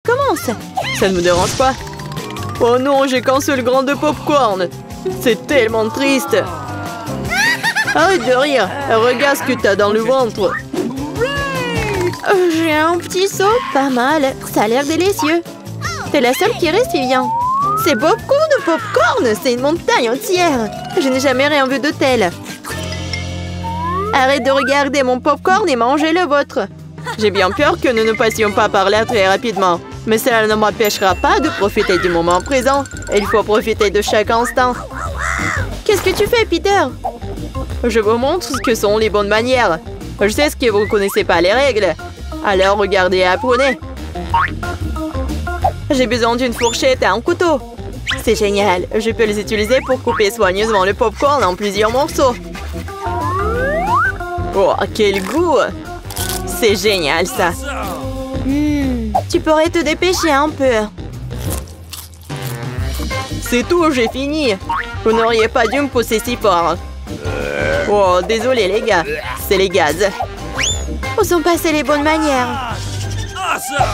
commence. Ça ne me dérange pas. Oh non, j'ai qu'un seul grain de popcorn. C'est tellement triste. Arrête de rire. Regarde ce que t'as dans le ventre. J'ai un petit seau, pas mal. Ça a l'air délicieux. T'es la seule qui reste, Vivian. C'est beaucoup de popcorn. C'est une montagne entière. Je n'ai jamais rien vu de tel. Arrête de regarder mon popcorn et mangez le vôtre. J'ai bien peur que nous ne passions pas par là très rapidement. Mais cela ne m'empêchera pas de profiter du moment présent. Il faut profiter de chaque instant. Qu'est-ce que tu fais, Peter? Je vous montre ce que sont les bonnes manières. Je sais que vous ne connaissez pas les règles. Alors regardez et apprenez. J'ai besoin d'une fourchette et un couteau. C'est génial. Je peux les utiliser pour couper soigneusement le popcorn en plusieurs morceaux. Oh, quel goût! C'est génial, ça. Tu pourrais te dépêcher un peu. C'est tout, j'ai fini. Vous n'auriez pas dû me pousser si fort. Oh, désolé les gars. C'est les gaz. Où sont passées les bonnes manières?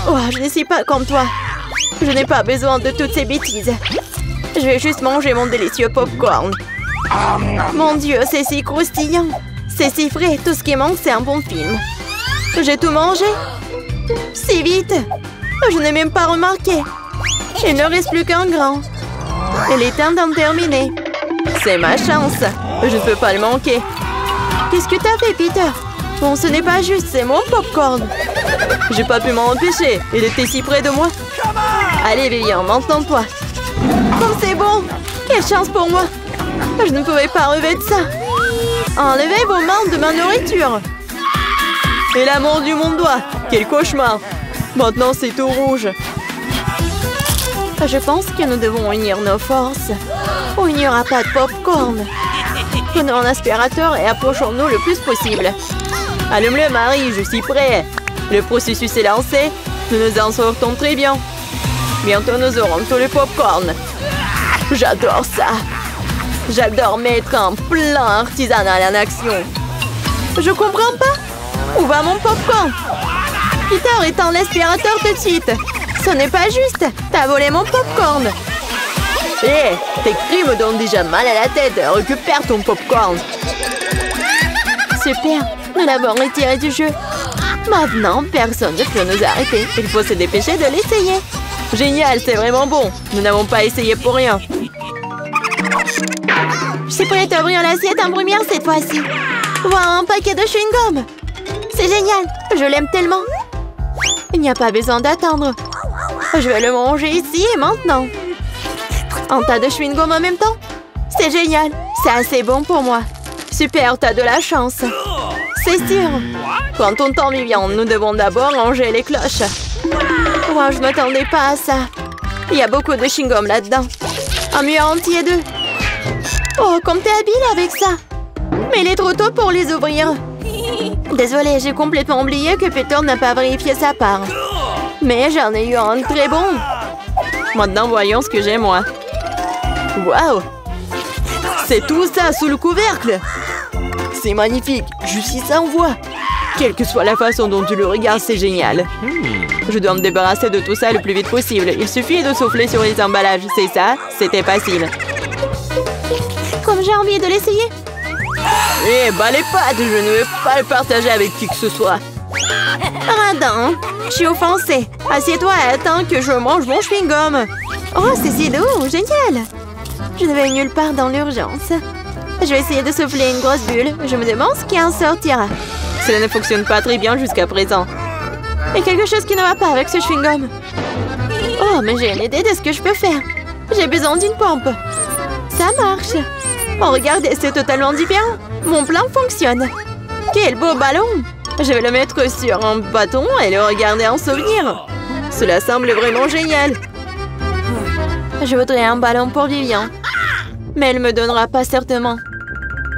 Oh, je ne suis pas comme toi. Je n'ai pas besoin de toutes ces bêtises. Je vais juste manger mon délicieux popcorn. Mon Dieu, c'est si croustillant. C'est si frais. Tout ce qui manque, c'est un bon film. J'ai tout mangé. Si vite. Je n'ai même pas remarqué. Il ne reste plus qu'un grain. Il est temps d'en terminer. C'est ma chance. Je ne peux pas le manquer. Qu'est-ce que t'as fait, Peter? Bon, ce n'est pas juste, c'est mon popcorn. J'ai pas pu m'en empêcher. Il était si près de moi. Allez, Vivian, maintenant-toi. Comme c'est bon. Quelle chance pour moi. Je ne pouvais pas relever de ça. Enlevez vos mains de ma nourriture. Et l'amour du monde doit. Quel cauchemar. Maintenant, c'est tout rouge. Je pense que nous devons unir nos forces. Ou il n'y aura pas de popcorn. Prenons un aspirateur et approchons-nous le plus possible. Allume-le, Marie, je suis prêt. Le processus est lancé. Nous nous en sortons très bien. Bientôt, nous aurons tout le popcorn. J'adore ça. J'adore mettre un plan artisanal en action. Je comprends pas. Où va mon popcorn? Peter, éteins l'aspirateur tout de suite. Ce n'est pas juste. T'as volé mon popcorn. Hé, tes cris me donnent déjà mal à la tête. Récupère ton popcorn. Super, nous l'avons retiré du jeu. Maintenant, personne ne peut nous arrêter. Il faut se dépêcher de l'essayer. Génial, c'est vraiment bon. Nous n'avons pas essayé pour rien. Je suis prête à ouvrir l'assiette en première cette fois-ci. Voilà un paquet de chewing-gum. C'est génial, je l'aime tellement. Il n'y a pas besoin d'attendre. Je vais le manger ici et maintenant. Un tas de chewing-gum en même temps? C'est génial, c'est assez bon pour moi. Super, t'as de la chance. C'est sûr. Prends ton temps, Vivian. Nous devons d'abord ranger les cloches. Wow, je ne m'attendais pas à ça. Il y a beaucoup de chewing-gum là-dedans. Un mur entier d'eux. Oh, comme t'es habile avec ça. Mais il est trop tôt pour les ouvrir. Désolée, j'ai complètement oublié que Peter n'a pas vérifié sa part. Mais j'en ai eu un très bon. Maintenant, voyons ce que j'ai, moi. Waouh! C'est tout ça sous le couvercle! C'est magnifique! Je suis sans voix! Quelle que soit la façon dont tu le regardes, c'est génial! Je dois me débarrasser de tout ça le plus vite possible. Il suffit de souffler sur les emballages. C'est ça? C'était facile. Comme j'ai envie de l'essayer! Eh, bah les pattes! Je ne veux pas le partager avec qui que ce soit. Radin, je suis offensée. Assieds-toi et attends que je mange mon chewing-gum. Oh, c'est si doux, génial. Je ne vais nulle part dans l'urgence. Je vais essayer de souffler une grosse bulle. Je me demande ce qui en sortira. Cela ne fonctionne pas très bien jusqu'à présent. Il y a quelque chose qui ne va pas avec ce chewing-gum. Oh, mais j'ai une idée de ce que je peux faire. J'ai besoin d'une pompe. Ça marche. Oh, regardez, c'est totalement différent. Mon plan fonctionne. Quel beau ballon. Je vais le mettre sur un bâton et le regarder en souvenir. Cela semble vraiment génial. Je voudrais un ballon pour Vivian. Mais elle ne me donnera pas certainement.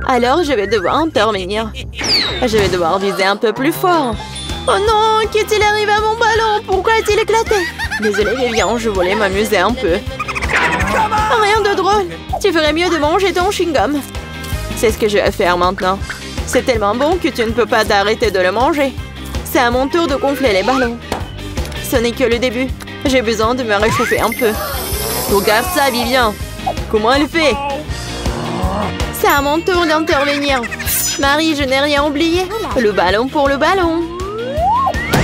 Alors, je vais devoir intervenir. Je vais devoir viser un peu plus fort. Oh non, qu'est-il arrivé à mon ballon? Pourquoi a-t-il éclaté? Désolée, Vivian, je voulais m'amuser un peu. Rien de drôle. Tu ferais mieux de manger ton chewing-gum. C'est ce que je vais faire maintenant. C'est tellement bon que tu ne peux pas t'arrêter de le manger. C'est à mon tour de gonfler les ballons. Ce n'est que le début. J'ai besoin de me réchauffer un peu. Regarde ça, Vivian. Comment elle fait? C'est à mon tour d'intervenir. Marie, je n'ai rien oublié. Le ballon pour le ballon.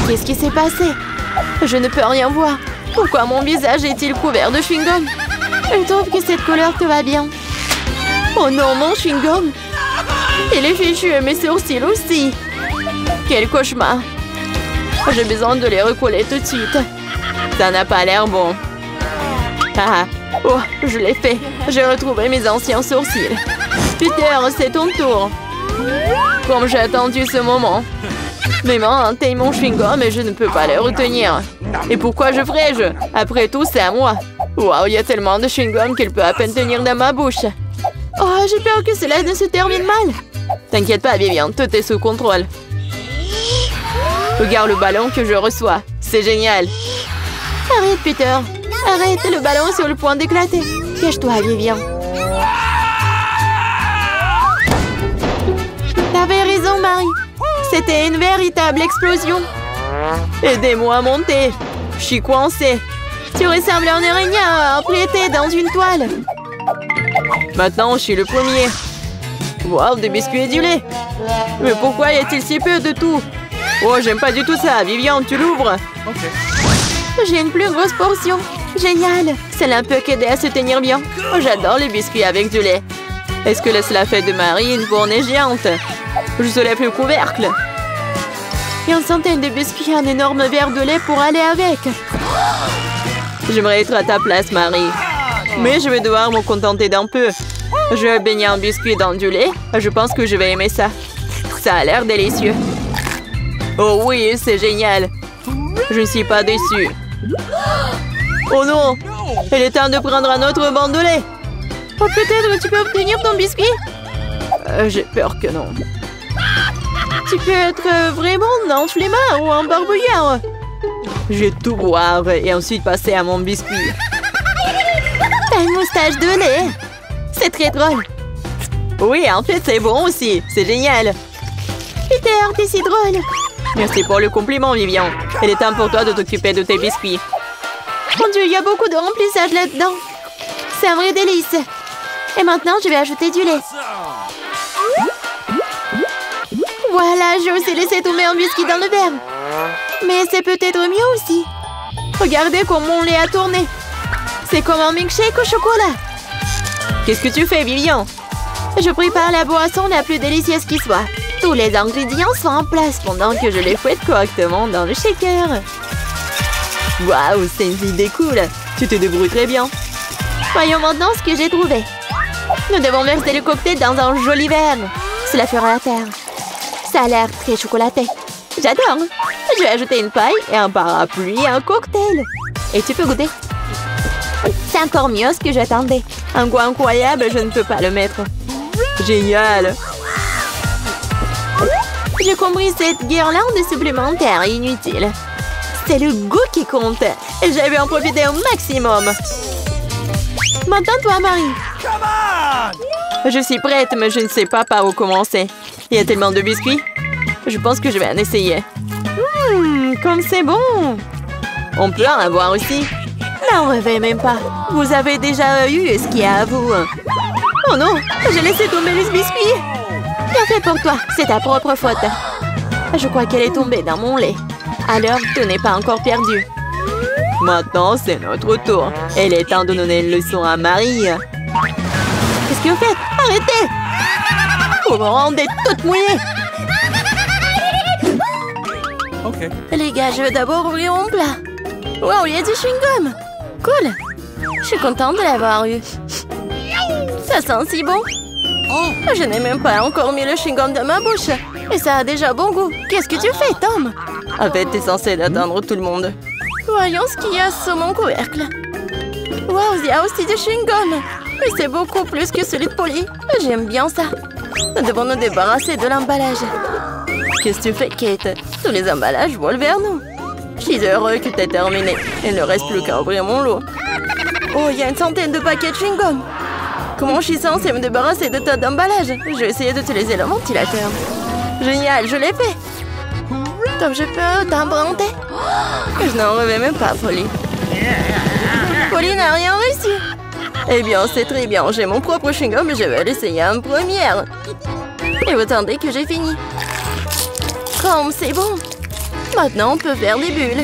Qu'est-ce qui s'est passé? Je ne peux rien voir. Pourquoi mon visage est-il couvert de chewing-gum? Je trouve que cette couleur te va bien. Oh non, mon chewing-gum! Il est fichu et mes sourcils aussi. Quel cauchemar. J'ai besoin de les recoller tout de suite. Ça n'a pas l'air bon. Ah, oh, je l'ai fait. J'ai retrouvé mes anciens sourcils. Peter, c'est ton tour. Comme j'ai attendu ce moment. Mes mains intègrent mon chewing-gum et je ne peux pas les retenir. Et pourquoi je ferais-je? Après tout, c'est à moi. Waouh, il y a tellement de chewing-gum qu'il peut à peine tenir dans ma bouche. Oh, j'ai peur que cela ne se termine mal. T'inquiète pas, Vivian, tout est sous contrôle. Regarde le ballon que je reçois. C'est génial. Arrête, Peter. Arrête, le ballon est sur le point d'éclater. Cache-toi, Vivian. T'avais raison, Marie. C'était une véritable explosion. Aidez-moi à monter. Je suis coincée. Tu ressembles à un araignée empiété dans une toile. Maintenant, je suis le premier. Wow, des biscuits et du lait. Mais pourquoi y a-t-il si peu de tout? Oh, j'aime pas du tout ça. Vivian, tu l'ouvres? J'ai une plus grosse portion. Génial. Cela peut qu'aider à se tenir bien. Oh, j'adore les biscuits avec du lait. Est-ce que cela fait de Marie une fournée géante? Je soulève le couvercle. Et une centaine de biscuits et un énorme verre de lait pour aller avec. J'aimerais être à ta place, Marie. Mais je vais devoir me contenter d'un peu. Je vais baigner un biscuit dans du lait. Je pense que je vais aimer ça. Ça a l'air délicieux. Oh oui, c'est génial. Je ne suis pas déçue. Oh non! Il est temps de prendre un autre banc de lait. Oh, peut-être tu peux obtenir ton biscuit? J'ai peur que non. Tu peux être vraiment un flemmard ou un barbouillard. Je vais tout boire et ensuite passer à mon biscuit. T'as une moustache de lait. C'est très drôle. Oui, en fait, c'est bon aussi. C'est génial. Peter, t'es si drôle. Merci pour le compliment, Vivian. Il est temps pour toi de t'occuper de tes biscuits. Mon Dieu, il y a beaucoup de remplissage là-dedans. C'est un vrai délice. Et maintenant, je vais ajouter du lait. Voilà, j'ai aussi laissé tomber un biscuit dans le verre. Mais c'est peut-être mieux aussi. Regardez comment mon lait a tourné. C'est comme un milkshake au chocolat. Qu'est-ce que tu fais, Vivian? Je prépare la boisson la plus délicieuse qui soit. Tous les ingrédients sont en place pendant que je les fouette correctement dans le shaker. Waouh, c'est une idée cool. Tu te débrouilles très bien. Voyons maintenant ce que j'ai trouvé. Nous devons verser le cocktail dans un joli verre. Cela fera l'affaire. Ça a l'air très chocolaté. J'adore. Je vais ajouter une paille et un parapluie et un cocktail. Et tu peux goûter. C'est encore mieux ce que j'attendais. Un goût incroyable, je ne peux pas le mettre. Génial. J'ai compris cette guirlande supplémentaire inutile. C'est le goût qui compte. Et je vais en profiter au maximum. Maintenant, toi, Marie. Je suis prête, mais je ne sais pas par où commencer. Il y a tellement de biscuits. Je pense que je vais en essayer. Comme c'est bon. On peut en avoir aussi. N'en rêvez même pas. Vous avez déjà eu ce qu'il y a à vous. Oh non, j'ai laissé tomber les biscuits. Bien fait pour toi, c'est ta propre faute. Je crois qu'elle est tombée dans mon lait. Alors, tout n'est pas encore perdu. Maintenant, c'est notre tour. Il est temps de donner une leçon à Marie. Qu'est-ce que vous faites? Arrêtez! Vous me rendez toute mouillée. Ok. Les gars, je vais d'abord ouvrir mon plat. Wow, il y a du chewing-gum. Cool. Je suis contente de l'avoir eu. Ça sent si bon. Je n'ai même pas encore mis le chewing-gum dans ma bouche. Et ça a déjà bon goût. Qu'est-ce que tu fais, Tom? En fait, t'es censé atteindre tout le monde. Voyons ce qu'il y a sur mon couvercle. Wow, il y a aussi du chewing-gum. Mais c'est beaucoup plus que celui de Polly. J'aime bien ça. Nous devons nous débarrasser de l'emballage. Qu'est-ce que tu fais, Kate? Tous les emballages volent vers nous. Je suis heureux que tu aies terminé. Il ne reste plus qu'à ouvrir mon lot. Oh, il y a une centaine de paquets de chewing-gum. Comment je suis censée me débarrasser de tas d'emballages? Je vais essayer d'utiliser le ventilateur. Génial, je l'ai fait. Tom, je peux t'emprunter? Je n'en rêvais même pas, Polly. Polly n'a rien réussi. Eh bien, c'est très bien. J'ai mon propre chewing-gum et je vais l'essayer en première. Et vous attendez que j'ai fini. Comme c'est bon. Maintenant, on peut faire des bulles.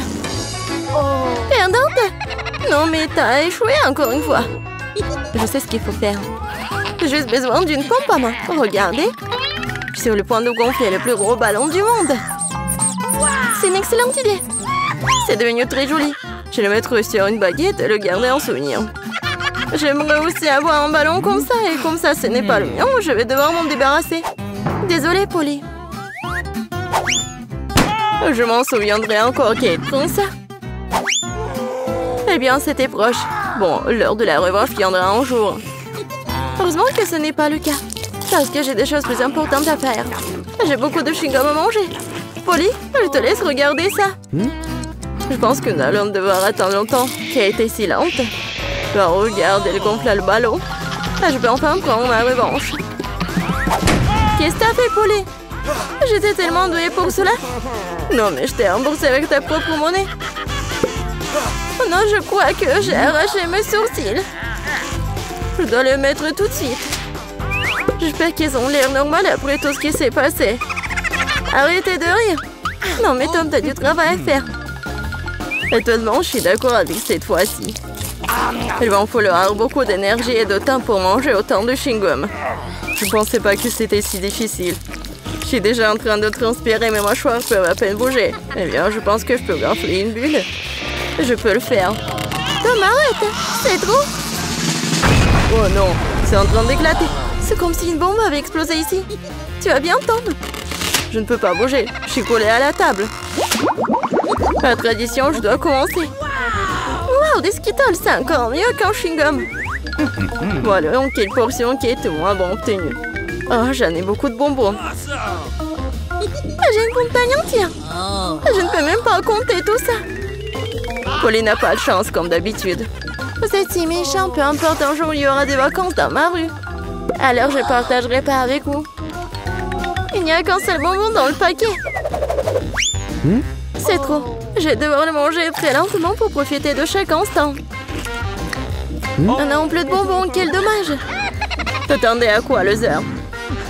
Perdante? Non, mais t'as échoué encore une fois. Je sais ce qu'il faut faire. J'ai juste besoin d'une pompe à main. Regardez. Je suis sur le point de gonfler le plus gros ballon du monde. C'est une excellente idée. C'est devenu très joli. Je vais le mettre sur une baguette et le garder en souvenir. J'aimerais aussi avoir un ballon comme ça. Et comme ça, ce n'est pas le mien, je vais devoir m'en débarrasser. Désolée, Polly. Je m'en souviendrai encore, Kate. Prends ça. Eh bien, c'était proche. Bon, l'heure de la revanche viendra un jour. Heureusement que ce n'est pas le cas. Parce que j'ai des choses plus importantes à faire. J'ai beaucoup de chewing-gum à manger. Polly, je te laisse regarder ça. Je pense que nous allons devoir attendre longtemps. Kate est si lente. Bah, regarde, elle gonfle le ballon. Je peux enfin prendre ma revanche. Qu'est-ce que t'as fait, Polly? J'étais tellement douée pour cela. Non, mais je t'ai remboursé avec ta propre monnaie. Oh non, je crois que j'ai arraché mes sourcils. Je dois le mettre tout de suite. J'espère qu'ils ont l'air normal après tout ce qui s'est passé. Arrêtez de rire. Non, mais Tom, t'as du travail à faire. Étonnamment, je suis d'accord avec cette fois-ci. Il va en falloir beaucoup d'énergie et de temps pour manger autant de chewing-gum. Je ne pensais pas que c'était si difficile. Je suis déjà en train de transpirer, mes mâchoires peuvent à peine bouger. Eh bien, je pense que je peux gonfler une bulle. Je peux le faire. Tom, arrête! C'est trop! Oh non, c'est en train d'éclater. C'est comme si une bombe avait explosé ici. Tu vas bien, Tom? Je ne peux pas bouger. Je suis collée à la table. La tradition, je dois commencer. Wow, des Skittles, c'est encore mieux qu'un chewing-gum. Voilà, donc quelle portion qui est moins bon obtenue. Oh, j'en ai beaucoup de bonbons. J'ai une montagne entière. Je ne peux même pas compter tout ça. Polly n'a pas de chance, comme d'habitude. Vous êtes si méchant, peu importe, un jour il y aura des vacances dans ma rue. Alors je partagerai pas avec vous. Il n'y a qu'un seul bonbon dans le paquet. C'est trop. Je vais devoir le manger très lentement pour profiter de chaque instant. On n'a plus de bonbons, quel dommage. T'attendais à quoi, Loser?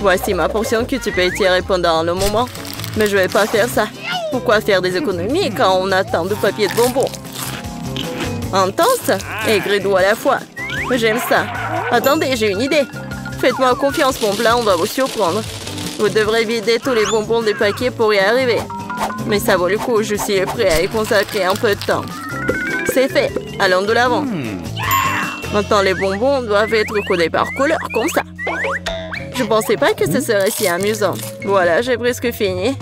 Voici ma portion que tu peux étirer pendant le moment. Mais je vais pas faire ça. Pourquoi faire des économies quand on a tant de papier de bonbons? Intense et gris-doux à la fois. J'aime ça. Attendez, j'ai une idée. Faites-moi confiance, mon plat, on va vous surprendre. Vous devrez vider tous les bonbons des paquets pour y arriver. Mais ça vaut le coup, je suis prêt à y consacrer un peu de temps. C'est fait, allons de l'avant. Maintenant, les bonbons doivent être codés par couleur, comme ça. Je pensais pas que ce serait si amusant. Voilà, j'ai presque fini.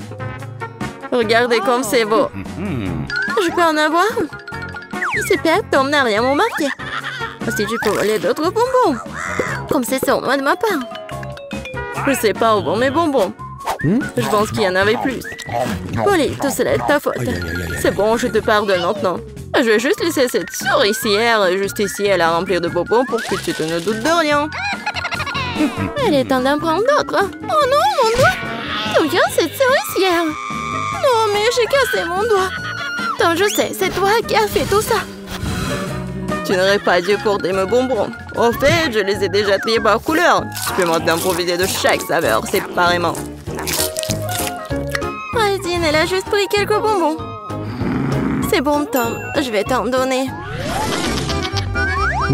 Regardez comme c'est beau. Je peux en avoir? Super, Tom n'a rien remarqué. Si tu peux voler d'autres bonbons. Comme c'est sournois de ma part. Je sais pas où vont mes bonbons. Je pense qu'il y en avait plus. Polly, tout cela est de ta faute. C'est bon, je te pardonne maintenant. Je vais juste laisser cette souricière juste ici et la remplir de bonbons pour que tu te ne doutes de rien. Elle est temps d'en prendre d'autres. Oh non, mon doigt! Regarde cette souricière. Non, mais j'ai cassé mon doigt. Tom, je sais, c'est toi qui as fait tout ça. Tu n'aurais pas dû porter mes bonbons. Au fait, je les ai déjà triés par couleur. Tu peux maintenant profiter de chaque saveur séparément. Résine, elle a juste pris quelques bonbons. C'est bon, Tom. Je vais t'en donner.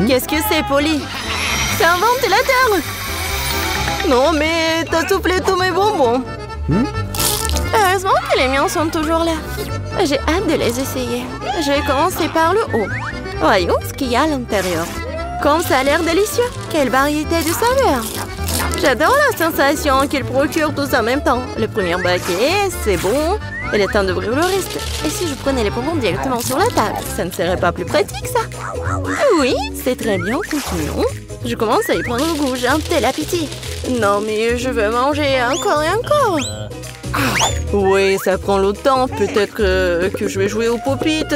Qu'est-ce que c'est, Polly? C'est un ventilateur. Non, mais t'as soufflé tous mes bonbons. Heureusement que les miens sont toujours là. J'ai hâte de les essayer. Je vais commencer par le haut. Voyons ce qu'il y a à l'intérieur. Comme ça a l'air délicieux. Quelle variété de saveurs. J'adore la sensation qu'il procure tous en même temps. Le premier baquet, c'est bon. Il est temps d'ouvrir le reste. Et si je prenais les bonbons directement sur la table? Ça ne serait pas plus pratique, ça? Oui, c'est très bien. Continuons. Je commence à y prendre goût. J'ai un tel appétit. Non, mais je veux manger encore et encore. Oui, ça prend le temps. Peut-être que je vais jouer au pop-it.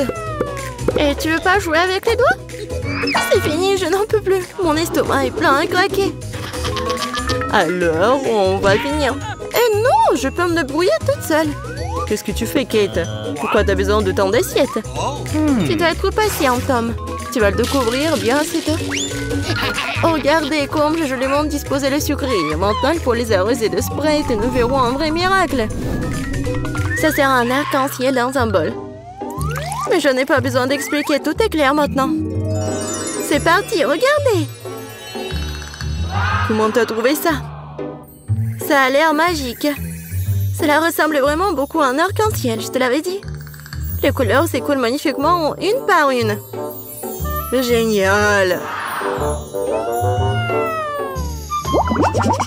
Et tu veux pas jouer avec les doigts? C'est fini, je n'en peux plus. Mon estomac est plein à craquer. Alors, on va finir. Et non, je peux me débrouiller toute seule. Qu'est-ce que tu fais, Kate? Pourquoi t'as besoin de tant d'assiettes? Tu dois être patient, Tom. Tu vas le découvrir bien, c'est tout. Oh, regardez comme j'ai joliment disposé le sucreries. Maintenant, il faut les arroser de Sprite et nous verrons un vrai miracle. Ça sert à un arc-en-ciel dans un bol. Mais je n'ai pas besoin d'expliquer, tout est clair maintenant. C'est parti, regardez! Comment t'as trouvé ça? Ça a l'air magique. Cela ressemble vraiment beaucoup à un arc-en-ciel, je te l'avais dit. Les couleurs s'écoulent magnifiquement une par une. Génial!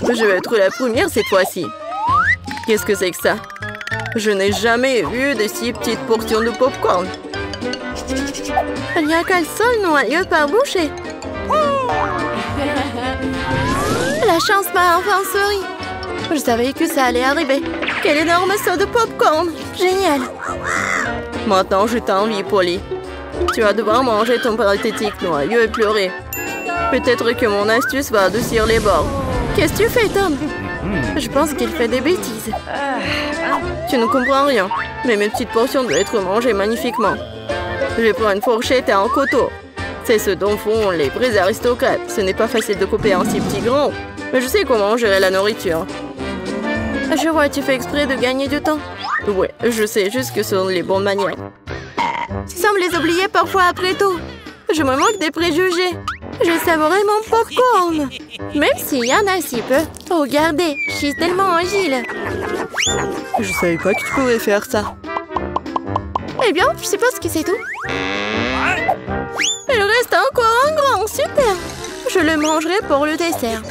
Je vais être la première cette fois-ci. Qu'est-ce que c'est que ça? Je n'ai jamais vu de si petites portions de popcorn. Il n'y a qu'un seul noyau par bouchée. La chance m'a enfin souri. Je savais que ça allait arriver. Quel énorme saut de popcorn! Génial! Maintenant, je t'envie, Polly. Tu vas devoir manger ton pathétique noyau et pleurer. Peut-être que mon astuce va adoucir les bords. Qu'est-ce que tu fais, Tom? Je pense qu'il fait des bêtises. Tu ne comprends rien. Mais mes petites portions doivent être mangées magnifiquement. Je vais prendre une fourchette et un couteau. C'est ce dont font les vrais aristocrates. Ce n'est pas facile de couper un si petit grain. Mais je sais comment gérer la nourriture. Je vois, tu fais exprès de gagner du temps. Ouais, je sais juste que ce sont les bonnes manières. Tu sembles les oublier parfois après tout. Je me moque des préjugés. Je savourais mon popcorn. Même s'il y en a si peu. Oh, regardez, je suis tellement agile. Je savais pas que tu pouvais faire ça. Eh bien, je suppose que c'est tout. Il reste encore un grand, super. Je le mangerai pour le dessert.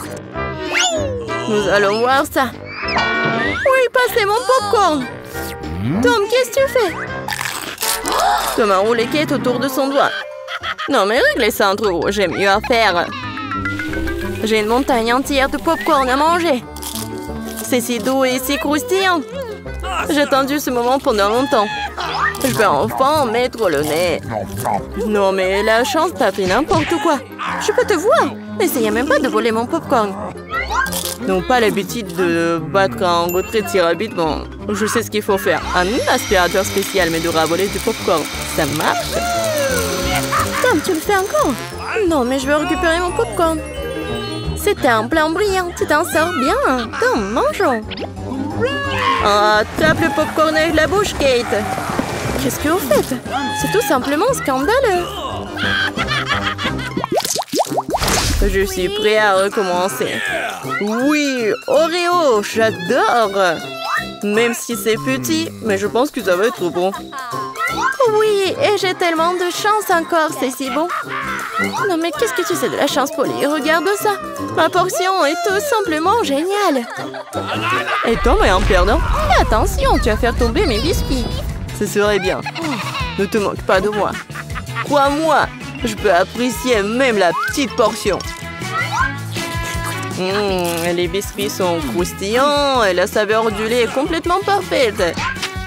Nous allons voir ça. Oui, passez mon popcorn. Tom, qu'est-ce que tu fais? Tom enroule les quêtes autour de son doigt. Non, mais réglez ça entre vous, j'ai mieux à faire. J'ai une montagne entière de popcorn à manger. C'est si doux et si croustillant. J'ai attendu ce moment pendant longtemps. Je vais enfin mettre le nez. Non, mais la chance t'as fait n'importe quoi. Je peux te voir. N'essayez même pas de voler mon popcorn. N'ont pas l'habitude de battre en retraite si rapidement. Je sais ce qu'il faut faire. Un aspirateur spécial m'aidera à voler du popcorn. Ça marche. Tom, tu le fais encore? Non, mais je veux récupérer mon popcorn. C'était un plan brillant. Tu t'en sors bien. Tom, mangeons. Ah, tape le popcorn avec la bouche, Kate. Qu'est-ce que vous faites? C'est tout simplement scandaleux. Je suis prêt à recommencer. Oui, Oreo, j'adore. Même si c'est petit, mais je pense que ça va être bon. Oui, et j'ai tellement de chance encore, c'est si bon. Non mais qu'est-ce que tu sais de la chance, Polly? Regarde ça. Ma portion est tout simplement géniale. Et Tom est un perdant. Et attention, tu vas faire tomber mes biscuits. Ce serait bien. Ne te moque pas de moi. Crois-moi, je peux apprécier même la petite portion. Les biscuits sont croustillants et la saveur du lait est complètement parfaite.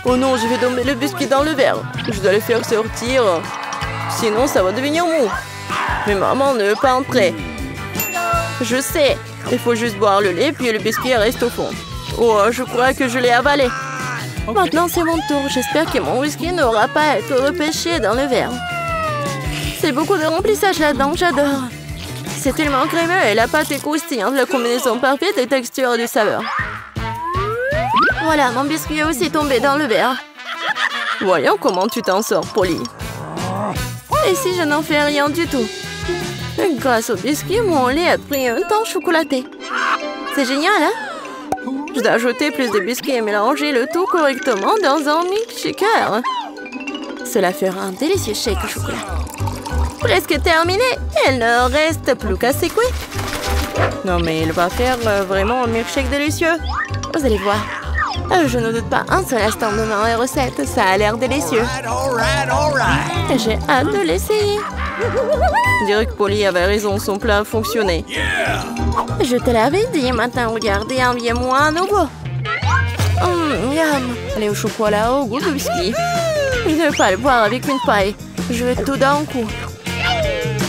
Oh non, je vais tomber le biscuit dans le verre. Je dois le faire sortir. Sinon, ça va devenir mou. Mais maman ne veut pas entrer. Je sais. Il faut juste boire le lait, puis le biscuit reste au fond. Oh, je crois que je l'ai avalé. Maintenant, c'est mon tour. J'espère que mon whisky n'aura pas à être repêché dans le verre. C'est beaucoup de remplissage là-dedans, j'adore. C'est tellement crémeux et la pâte est croustillante, la combinaison parfaite de texture et de saveur. Voilà, mon biscuit est aussi tombé dans le verre. Voyons comment tu t'en sors, Polly. Et si je n'en fais rien du tout? Grâce au biscuit, mon lait a pris un temps chocolaté. C'est génial, hein? Je dois ajouter plus de biscuits et mélanger le tout correctement dans un milkshaker. Cela fera un délicieux shake au chocolat. Presque terminé. Il ne reste plus qu'à secouer. Non, mais il va faire vraiment un milkshake délicieux. Vous allez voir. Je ne doute pas un seul instant de ma recette. Ça a l'air délicieux. J'ai hâte de l'essayer. Je dirais que Polly avait raison, son plat a fonctionné. Je te l'avais dit, maintenant regardez, enviez-moi à nouveau. Miam. Allez au chocolat au goût de biscuit. Je ne veux pas le boire avec une paille. Je veux tout d'un coup.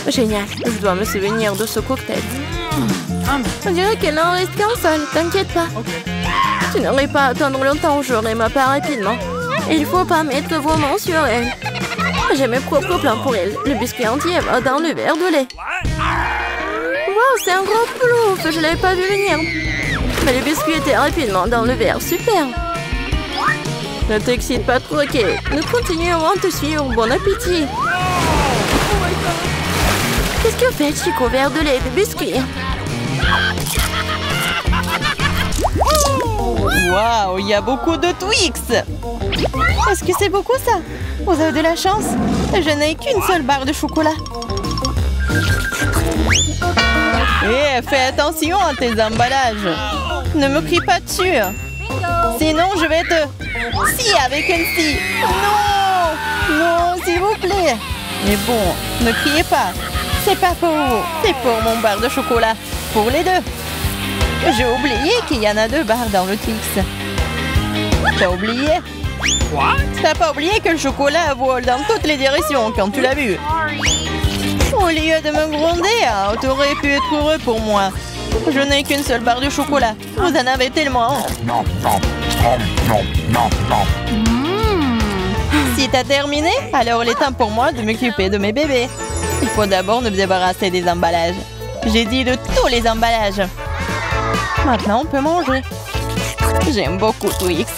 Génial. Je dois me souvenir de ce cocktail. On dirait qu'il n'en reste qu'un seul, t'inquiète pas. Tu n'aurais pas à attendre longtemps, j'aurai ma part rapidement. Il faut pas mettre vos mains sur elle. J'ai mes propres plans pour elle. Le biscuit entier va dans le verre de lait. Wow, c'est un gros plouf. Je l'avais pas vu venir. Mais le biscuit était rapidement dans le verre. Super. Ne t'excite pas trop, ok. Nous continuerons à te suivre. Bon appétit. Qu'est-ce que fait Chico? Verre de lait et de biscuit. Waouh, il y a beaucoup de Twix. Est-ce que c'est beaucoup ça? Vous avez de la chance. Je n'ai qu'une seule barre de chocolat. Eh, fais attention à tes emballages. Ne me crie pas dessus. Sinon, je vais te... Si, avec une scie. Non! Non, s'il vous plaît. Mais bon, ne criez pas. C'est pas pour vous. C'est pour mon barre de chocolat. Pour les deux. J'ai oublié qu'il y en a 2 barres dans le Twix. T'as oublié? T'as pas oublié que le chocolat vole dans toutes les directions quand tu l'as vu? Au lieu de me gronder, t'aurais pu être heureux pour moi. Je n'ai qu'une seule barre de chocolat. Vous en avez tellement. Si t'as terminé, alors il est temps pour moi de m'occuper de mes bébés. Il faut d'abord me débarrasser des emballages. J'ai dit de tous les emballages. Maintenant, on peut manger. J'aime beaucoup Twix.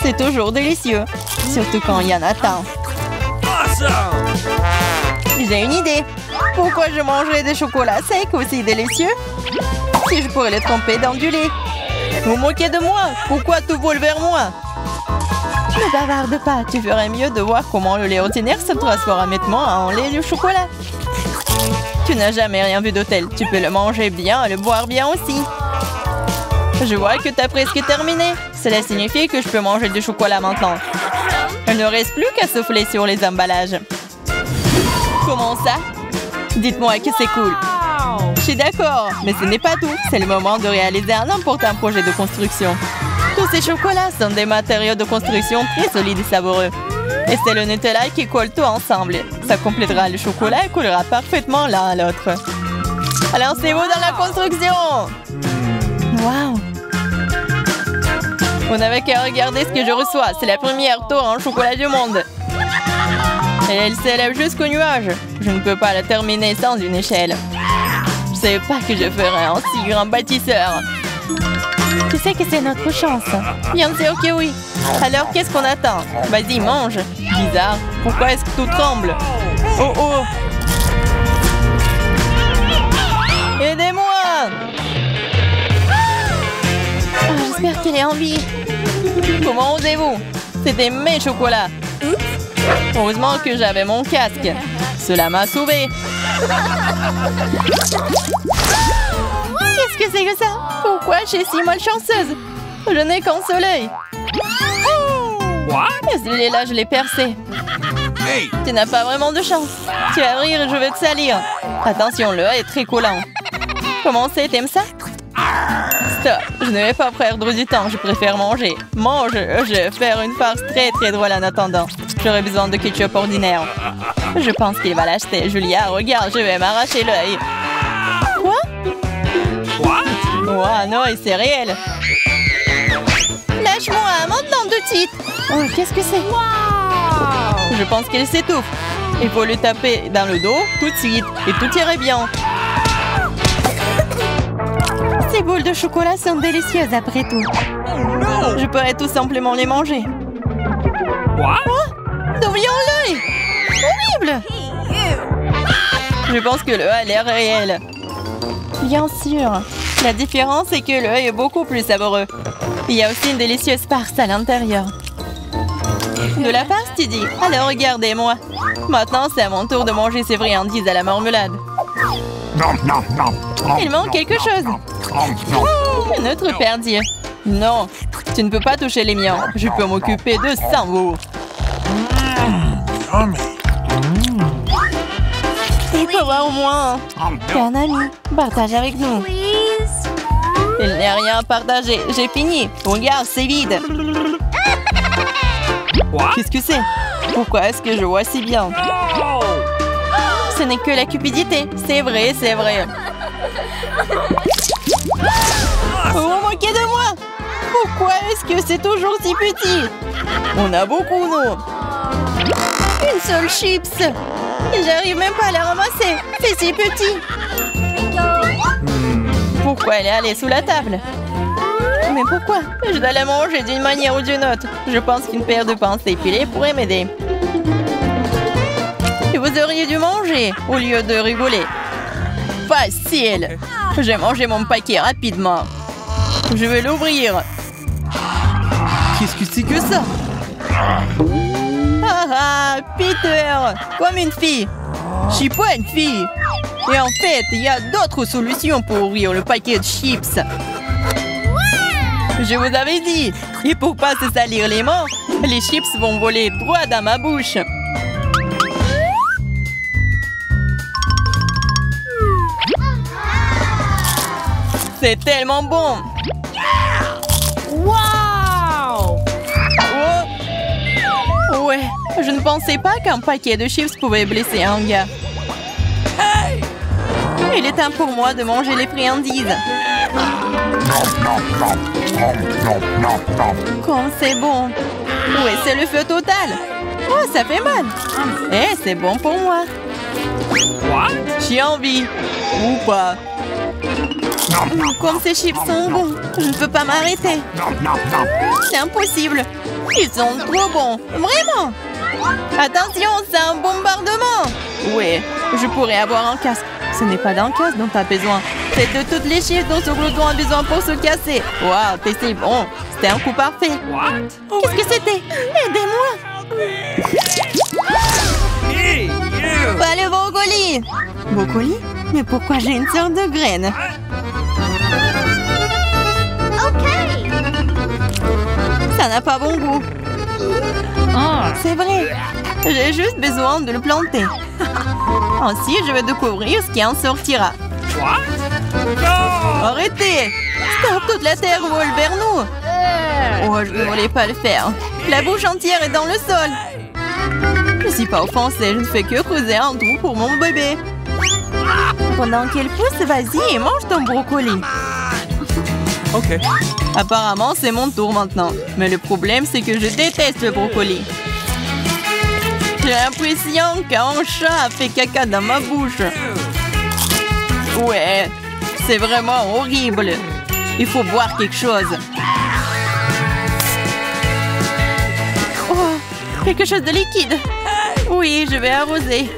C'est toujours délicieux. Surtout quand il y en a tant. J'ai une idée. Pourquoi je mangerais des chocolats secs aussi délicieux si je pourrais les tremper dans du lait? Vous moquez de moi? Pourquoi tout vole vers moi? Ne bavarde pas. Tu ferais mieux de voir comment le lait ordinaire se transforme rapidement en lait de chocolat. Tu n'as jamais rien vu de tel. Tu peux le manger bien et le boire bien aussi. Je vois que tu as presque terminé. Cela signifie que je peux manger du chocolat maintenant. Il ne reste plus qu'à souffler sur les emballages. Comment ça? Dites-moi que c'est cool. Je suis d'accord, mais ce n'est pas tout. C'est le moment de réaliser un important projet de construction. Tous ces chocolats sont des matériaux de construction très solides et savoureux. Et c'est le Nutella qui colle tout ensemble. Ça complétera le chocolat et collera parfaitement l'un à l'autre. Alors c'est vous dans la construction! Waouh! Vous n'avez qu'à regarder ce que je reçois. C'est la première tour en chocolat du monde. Et elle s'élève jusqu'au nuage. Je ne peux pas la terminer sans une échelle. Je ne savais pas que je ferais un si grand bâtisseur. Tu sais que c'est notre chance. Bien sûr que oui. Alors qu'est-ce qu'on attend? Vas-y, mange. Bizarre. Pourquoi est-ce que tout tremble? Oh oh! Aidez-moi! J'espère qu'elle est en vie. Comment osez-vous? C'était mes chocolats. Heureusement que j'avais mon casque. Cela m'a sauvé. Qu'est-ce que c'est que ça? Pourquoi je suis si malchanceuse? Je n'ai qu'un seul œil. Celui-là, je l'ai percé. Hey. Tu n'as pas vraiment de chance. Tu vas rire et je vais te salir. Attention, le œil est très collant. Comment c'est? T'aimes ça? Stop, je ne vais pas perdre du temps, je préfère manger. Mange, je vais faire une farce très drôle en attendant. J'aurai besoin de ketchup ordinaire. Je pense qu'il va l'acheter. Julia, regarde, je vais m'arracher l'œil. Quoi? Oh non, c'est réel. Lâche-moi, maintenant tout de suite. Oh, qu'est-ce que c'est? Je pense qu'il s'étouffe. Il faut lui taper dans le dos tout de suite et tout irait bien. Ces boules de chocolat sont délicieuses après tout. Je pourrais tout simplement les manger. Quoi? D'où vient l'œil? Horrible! Je pense que l'œil a l'air réel. Bien sûr. La différence est que l'œil est beaucoup plus savoureux. Il y a aussi une délicieuse farce à l'intérieur. De la farce, tu dis? Alors regardez-moi. Maintenant, c'est à mon tour de manger ces friandises à la marmelade. Il manque quelque chose. Notre perdier. Non, tu ne peux pas toucher les miens. Je peux m'occuper de ça, vous. Il faut voir au moins. T'es un ami. Partage avec nous. Il n'y a rien à partager. J'ai fini. Regarde, c'est vide. Qu'est-ce que c'est? Pourquoi est-ce que je vois si bien? Ce n'est que la cupidité. C'est vrai, c'est vrai. Vous vous moquez de moi? Pourquoi est-ce que c'est toujours si petit? On a beaucoup, non? Une seule chips. J'arrive même pas à la ramasser. C'est si petit. Pourquoi elle est allée sous la table? Mais pourquoi? Je dois la manger d'une manière ou d'une autre. Je pense qu'une paire de pinces épilées pourrait m'aider. Et vous auriez dû manger au lieu de rigoler. Facile. J'ai mangé mon paquet rapidement. Je vais l'ouvrir. Qu'est-ce que c'est que ça? Ah ah, Peter, comme une fille. Je suis pas une fille. Et en fait, il y a d'autres solutions pour ouvrir le paquet de chips. Je vous avais dit. Et pour pas se salir les mains, les chips vont voler droit dans ma bouche. C'est tellement bon. Wow! Oh! Ouais, je ne pensais pas qu'un paquet de chips pouvait blesser un gars. Il est temps pour moi de manger les friandises. Comme c'est bon. Ouais, c'est le feu total. Oh, ça fait mal. Eh, c'est bon pour moi. J'ai envie. Ou pas. Comme ces chips sont bons, je ne peux pas m'arrêter. C'est impossible. Ils sont trop bons. Vraiment. Attention, c'est un bombardement. Ouais, je pourrais avoir un casque. Ce n'est pas d'un casque dont tu as besoin. C'est de toutes les chips dont ce glouton a besoin pour se casser. Waouh, c'est bon. C'était un coup parfait. Qu'est-ce que c'était? Aidez-moi. Pas le brocoli. Brocoli? Mais pourquoi j'ai une sorte de graine? Ça n'a pas bon goût. C'est vrai. J'ai juste besoin de le planter. Ainsi, je vais découvrir ce qui en sortira. Arrêtez! Stop, toute la terre vole vers nous. Oh, je ne voulais pas le faire. La bouche entière est dans le sol. Je ne suis pas offensée, je ne fais que creuser un trou pour mon bébé. Pendant qu'elle pousse, vas-y et mange ton brocoli. Ok. Apparemment, c'est mon tour maintenant. Mais le problème, c'est que je déteste le brocoli. J'ai l'impression qu'un chat a fait caca dans ma bouche. Ouais, c'est vraiment horrible. Il faut boire quelque chose. Oh, quelque chose de liquide. Oui, je vais arroser.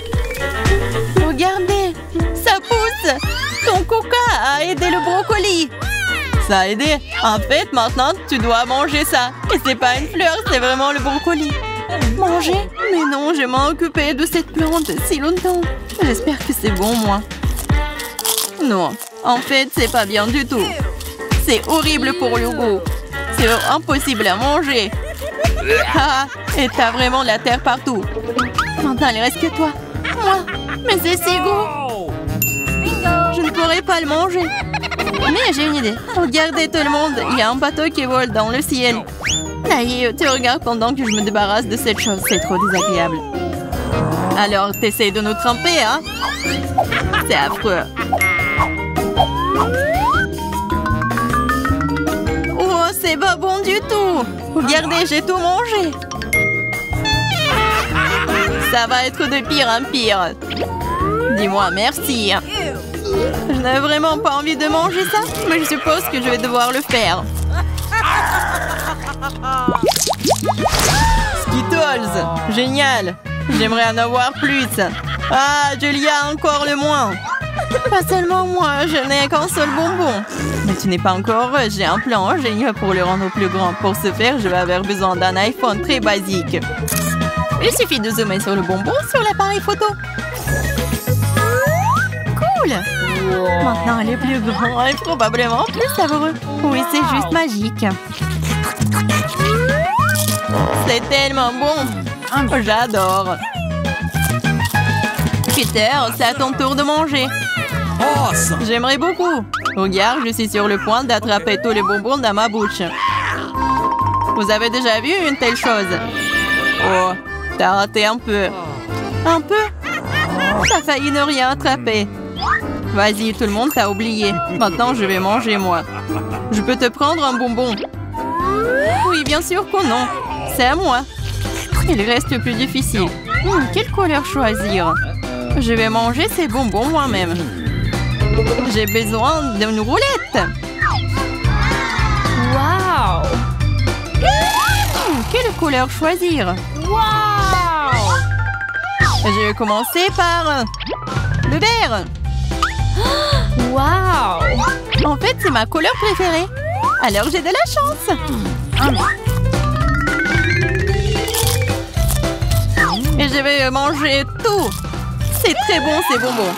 Regardez, ça pousse. Ton coca a aidé le brocoli. Ça a aidé. En fait, maintenant, tu dois manger ça. Et c'est pas une fleur, c'est vraiment le brocoli. Manger? Mais non, je m'en occupé de cette plante si longtemps. J'espère que c'est bon, moi. Non, en fait, c'est pas bien du tout. C'est horrible pour le goût. C'est impossible à manger. Ah, et t'as vraiment de la terre partout. Maintenant, il reste que toi. Moi? Mais c'est si gros. Je ne pourrais pas le manger. Mais j'ai une idée. Regardez tout le monde, il y a un bateau qui vole dans le ciel. Aïe, tu regardes pendant que je me débarrasse de cette chose. C'est trop désagréable. Alors, t'essayes de nous tremper, hein? C'est affreux. Oh, c'est pas bon du tout. Regardez, j'ai tout mangé. Ça va être de pire en pire. Dis-moi merci. Je n'avais vraiment pas envie de manger ça, mais je suppose que je vais devoir le faire. Skittles, génial. J'aimerais en avoir plus. Ah, Julia, encore le moins. Pas seulement moi, je n'ai qu'un seul bonbon. Mais tu n'es pas encore heureuse, j'ai un plan génial pour le rendre plus grand. Pour ce faire, je vais avoir besoin d'un iPhone très basique. Il suffit de zoomer sur le bonbon sur l'appareil photo. Cool! Maintenant, elle est plus grande et probablement plus savoureux. Oui, c'est juste magique. C'est tellement bon. J'adore. Peter, c'est à ton tour de manger. Awesome. J'aimerais beaucoup. Regarde, je suis sur le point d'attraper tous les bonbons dans ma bouche. Vous avez déjà vu une telle chose? Oh, t'as raté un peu. Un peu? T'as failli ne rien attraper. Vas-y, tout le monde t'a oublié. Maintenant, je vais manger, moi. Je peux te prendre un bonbon? Oui, bien sûr que non. C'est à moi. Il reste le plus difficile. Quelle couleur choisir? Je vais manger ces bonbons moi-même. J'ai besoin d'une roulette. Wow! Quelle couleur choisir? Wow! Je vais commencer par le vert. Wow! En fait, c'est ma couleur préférée. Alors, j'ai de la chance. Et je vais manger tout. C'est très bon, ces bonbons.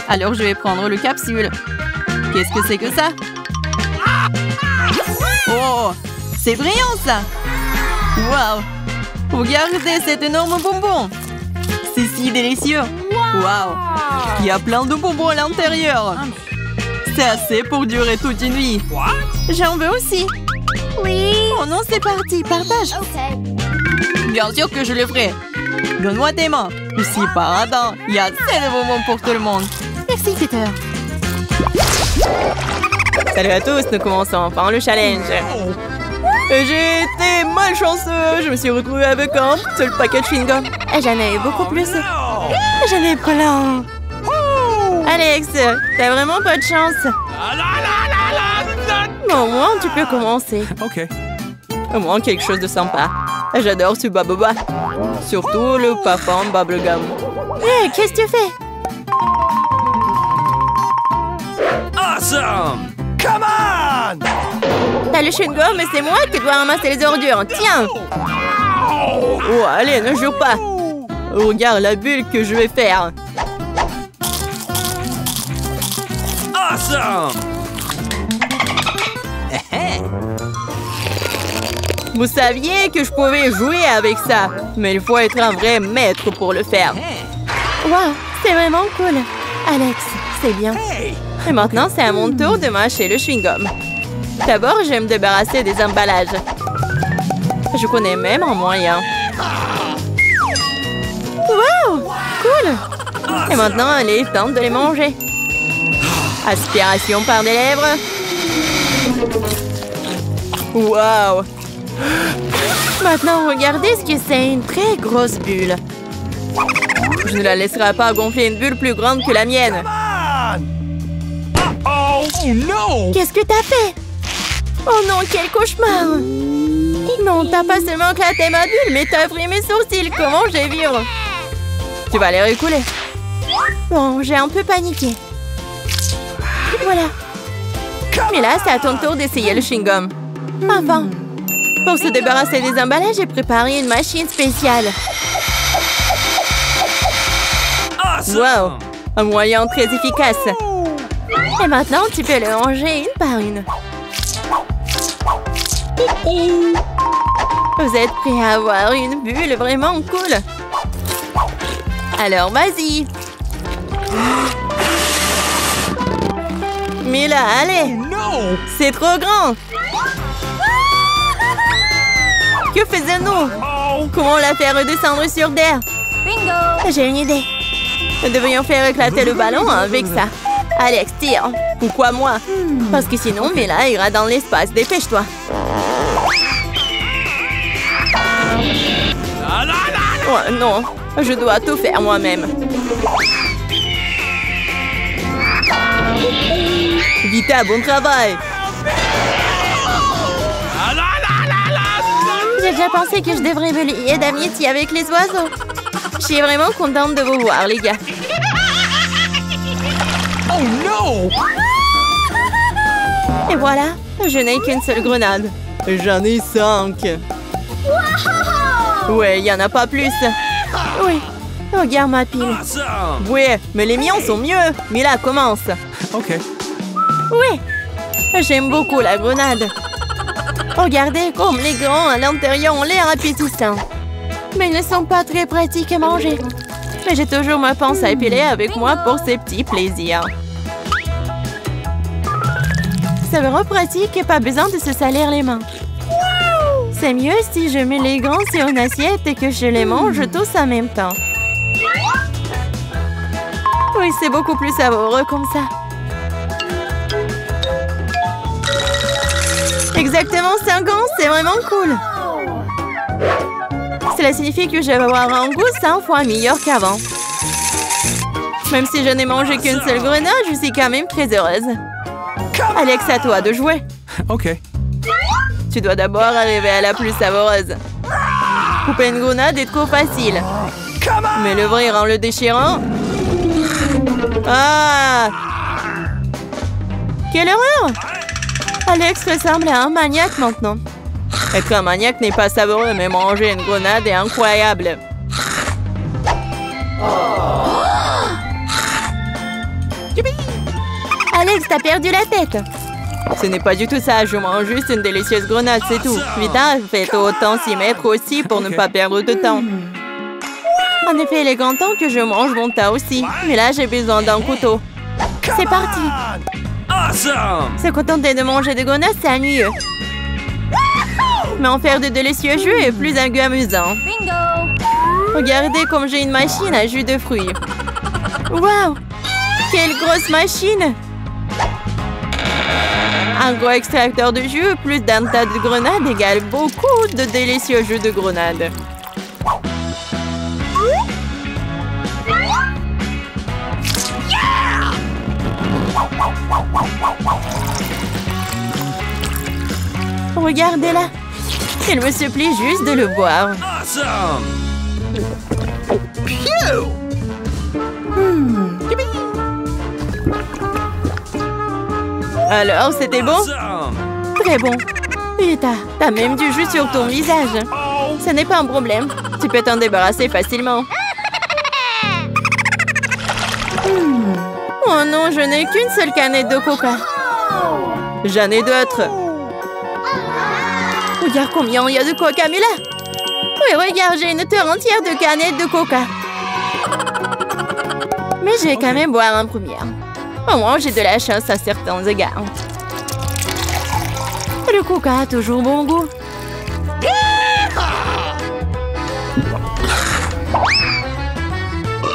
Alors, je vais prendre le capsule. Qu'est-ce que c'est que ça? Oh, c'est brillant, ça. Waouh! Regardez cet énorme bonbon. C'est si délicieux. Waouh! Il y a plein de bonbons à l'intérieur. C'est assez pour durer toute une nuit. J'en veux aussi. Oui. Oh non, c'est parti. Partage. Bien sûr que je le ferai. Donne-moi tes mains. Ici, paradin. Il y a assez de bonbons pour tout le monde. Merci, Peter. Salut à tous, nous commençons enfin le challenge. J'ai été malchanceux. Je me suis retrouvée avec un seul paquet de chewing-gum. Et j'en ai eu beaucoup plus. J'en ai plein. Alex, t'as vraiment pas de chance. Mais au moins, tu peux commencer. Ok. Au moins, quelque chose de sympa. J'adore ce baboba. Surtout le parfum bubblegum. Hé, qu'est-ce que tu fais? Awesome! Come on! T'as le chewing-gum, mais c'est moi qui dois ramasser les ordures. Tiens! Oh, allez, ne jure pas. Regarde la bulle que je vais faire. Awesome! Vous saviez que je pouvais jouer avec ça, mais il faut être un vrai maître pour le faire. Wow, c'est vraiment cool. Alex, c'est bien. Et maintenant, c'est à mon tour de mâcher le chewing-gum. D'abord, je vais me débarrasser des emballages. Je connais même un moyen. Wow, cool. Et maintenant, il est temps de les manger. Aspiration par des lèvres. Wow. Maintenant, regardez ce que c'est, une très grosse bulle. Je ne la laisserai pas gonfler une bulle plus grande que la mienne. Oh no! Qu'est-ce que t'as fait? Oh non, quel cauchemar! Non, t'as pas seulement éclaté ma bulle, mais t'as pris mes sourcils. Comment je vais vivre? Tu vas les récouler. Bon, j'ai un peu paniqué. Voilà. Mais là, c'est à ton tour d'essayer le chewing-gum. Enfin. Pour se débarrasser des emballages, j'ai préparé une machine spéciale. Wow! Un moyen très efficace. Et maintenant, tu peux les ranger une par une. Vous êtes prêts à avoir une bulle vraiment cool? Alors, vas-y! Mais là, allez! C'est trop grand! Que faisons-nous? Comment la faire redescendre sur terre? Bingo! J'ai une idée. Nous devrions faire éclater le ballon avec ça. Alex, tire. Pourquoi moi? Parce que sinon, Mila ira dans l'espace. Dépêche-toi. Oh non, je dois tout faire moi-même. Vita, bon travail. J'ai déjà pensé que je devrais me lier d'amitié avec les oiseaux. Je suis vraiment contente de vous voir, les gars. Oh no! Et voilà, je n'ai qu'une seule grenade. J'en ai 5. Ouais, il n'y en a pas plus. Oui, regarde ma pile. Awesome! Ouais, mais les miens sont mieux. Mais là, commence. Ok. Oui, j'aime beaucoup la grenade. Regardez comme les grands à l'intérieur ont l'air appétissants. Mais ils ne sont pas très pratiques à manger. Mais j'ai toujours ma pince à épiler avec moi pour ces petits plaisirs. C'est vraiment pratique et pas besoin de se salir les mains. C'est mieux si je mets les gants sur une assiette et que je les mange tous en même temps. Oui, c'est beaucoup plus savoureux comme ça. exactement 5 ans, c'est vraiment cool. Cela signifie que je vais avoir un goût 100 fois meilleur qu'avant. Même si je n'ai mangé qu'une seule grenade, je suis quand même très heureuse. Alex, à toi de jouer. OK. Tu dois d'abord arriver à la plus savoureuse. Couper une grenade est trop facile. Mais l'ouvrir en le déchirant... Ah! Quelle horreur! Alex ressemble à un maniaque maintenant. Être un maniaque n'est pas savoureux, mais manger une grenade est incroyable. Alex, t'as perdu la tête. Ce n'est pas du tout ça, je mange juste une délicieuse grenade, c'est tout. Vite, faites autant s'y mettre aussi pour ne pas perdre de temps. En effet, il est grand temps que je mange mon tas aussi. Mais là, j'ai besoin d'un couteau. C'est parti. Se contenter de manger des grenades, c'est ennuyeux. Mais en faire de délicieux jus est plus un goût amusant. Regardez comme j'ai une machine à jus de fruits. Waouh! Quelle grosse machine! Un gros extracteur de jus plus d'un tas de grenades égale beaucoup de délicieux jus de grenades. Regardez-la. Il me supplie juste de le boire. Alors, c'était bon? Très bon. Et t'as même du jus sur ton visage. Ce n'est pas un problème. Tu peux t'en débarrasser facilement. Oh non, je n'ai qu'une seule canette de coca. J'en ai d'autres. Regarde combien il y a de coca, mais là. Oui, regarde, j'ai une terre entière de canettes de coca. Mais je vais quand même boire en première. Au moins, j'ai de la chance à certains égards. Le coca a toujours bon goût.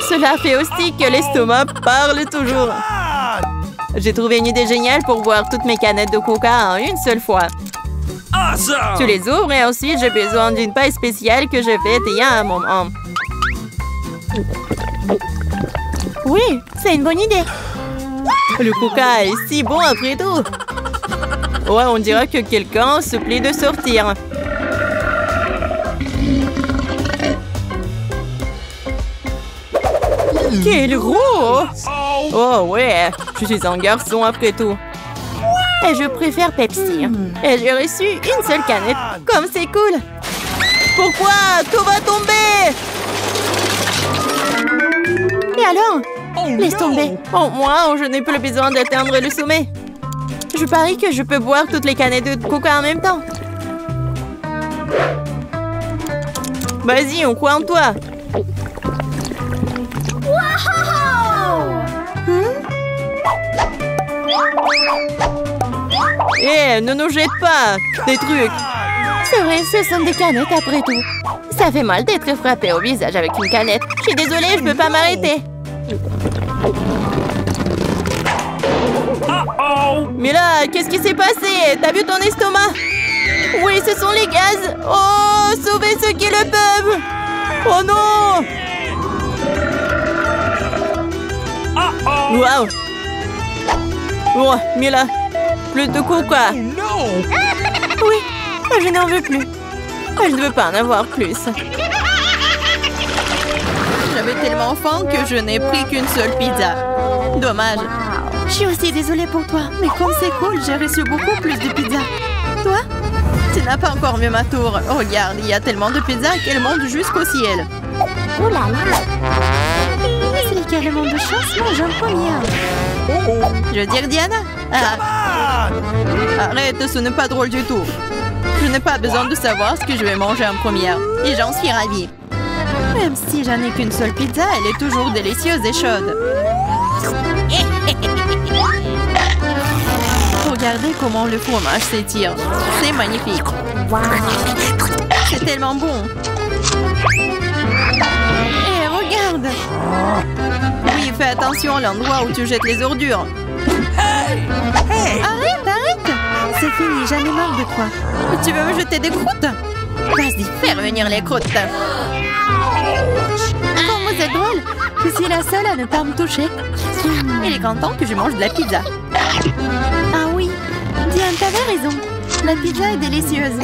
Cela fait aussi que l'estomac parle toujours. J'ai trouvé une idée géniale pour boire toutes mes canettes de coca en une seule fois. Tu les ouvres et ensuite j'ai besoin d'une paille spéciale que j'ai faite il y a un moment. Oui, c'est une bonne idée. Le coca est si bon après tout. Ouais, on dirait que quelqu'un se plaît de sortir. Quel gros! Oh ouais, je suis un garçon après tout. Et je préfère Pepsi. Et j'ai reçu une seule canette. Comme c'est cool. Pourquoi? Tout va tomber! Et alors? Laisse tomber. Oh, moi, je n'ai plus besoin d'atteindre le sommet. Je parie que je peux boire toutes les canettes de coca en même temps. Vas-y, on croit en toi. Eh, ne nous jette pas des trucs. C'est vrai, ce sont des canettes après tout. Ça fait mal d'être frappé au visage avec une canette. Je suis désolée, je peux pas m'arrêter. Mais là, qu'est-ce qui s'est passé? T'as vu ton estomac? Oui, ce sont les gaz. Oh, sauvez ceux qui le peuvent. Oh non. Waouh. Oh, mais là, plus de coca. Oui, je n'en veux plus. Je ne veux pas en avoir plus. J'avais tellement faim que je n'ai pris qu'une seule pizza. Dommage. Je suis aussi désolée pour toi, mais comme c'est cool, j'ai reçu beaucoup plus de pizza. Toi? Tu n'as pas encore vu ma tour. Regarde, il y a tellement de pizzas qu'elle monte jusqu'au ciel. Oh là là! Celui qui a le monde de chance mange en première. Je veux dire, Diana? Arrête, ce n'est pas drôle du tout. Je n'ai pas besoin de savoir ce que je vais manger en première. Et j'en suis ravie. Même si j'en ai qu'une seule pizza, elle est toujours délicieuse et chaude. Regardez comment le fromage s'étire. C'est magnifique. C'est tellement bon. Et regarde. Oui, fais attention à l'endroit où tu jettes les ordures. Arrête, arrête. c'est fini, j'en ai marre de toi. Tu veux me jeter des croûtes? Vas-y, fais revenir les croûtes. Comment c'est drôle. Je suis la seule à ne pas me toucher. Il est content que je mange de la pizza. Ah oui, Diane, t'avais raison. La pizza est délicieuse.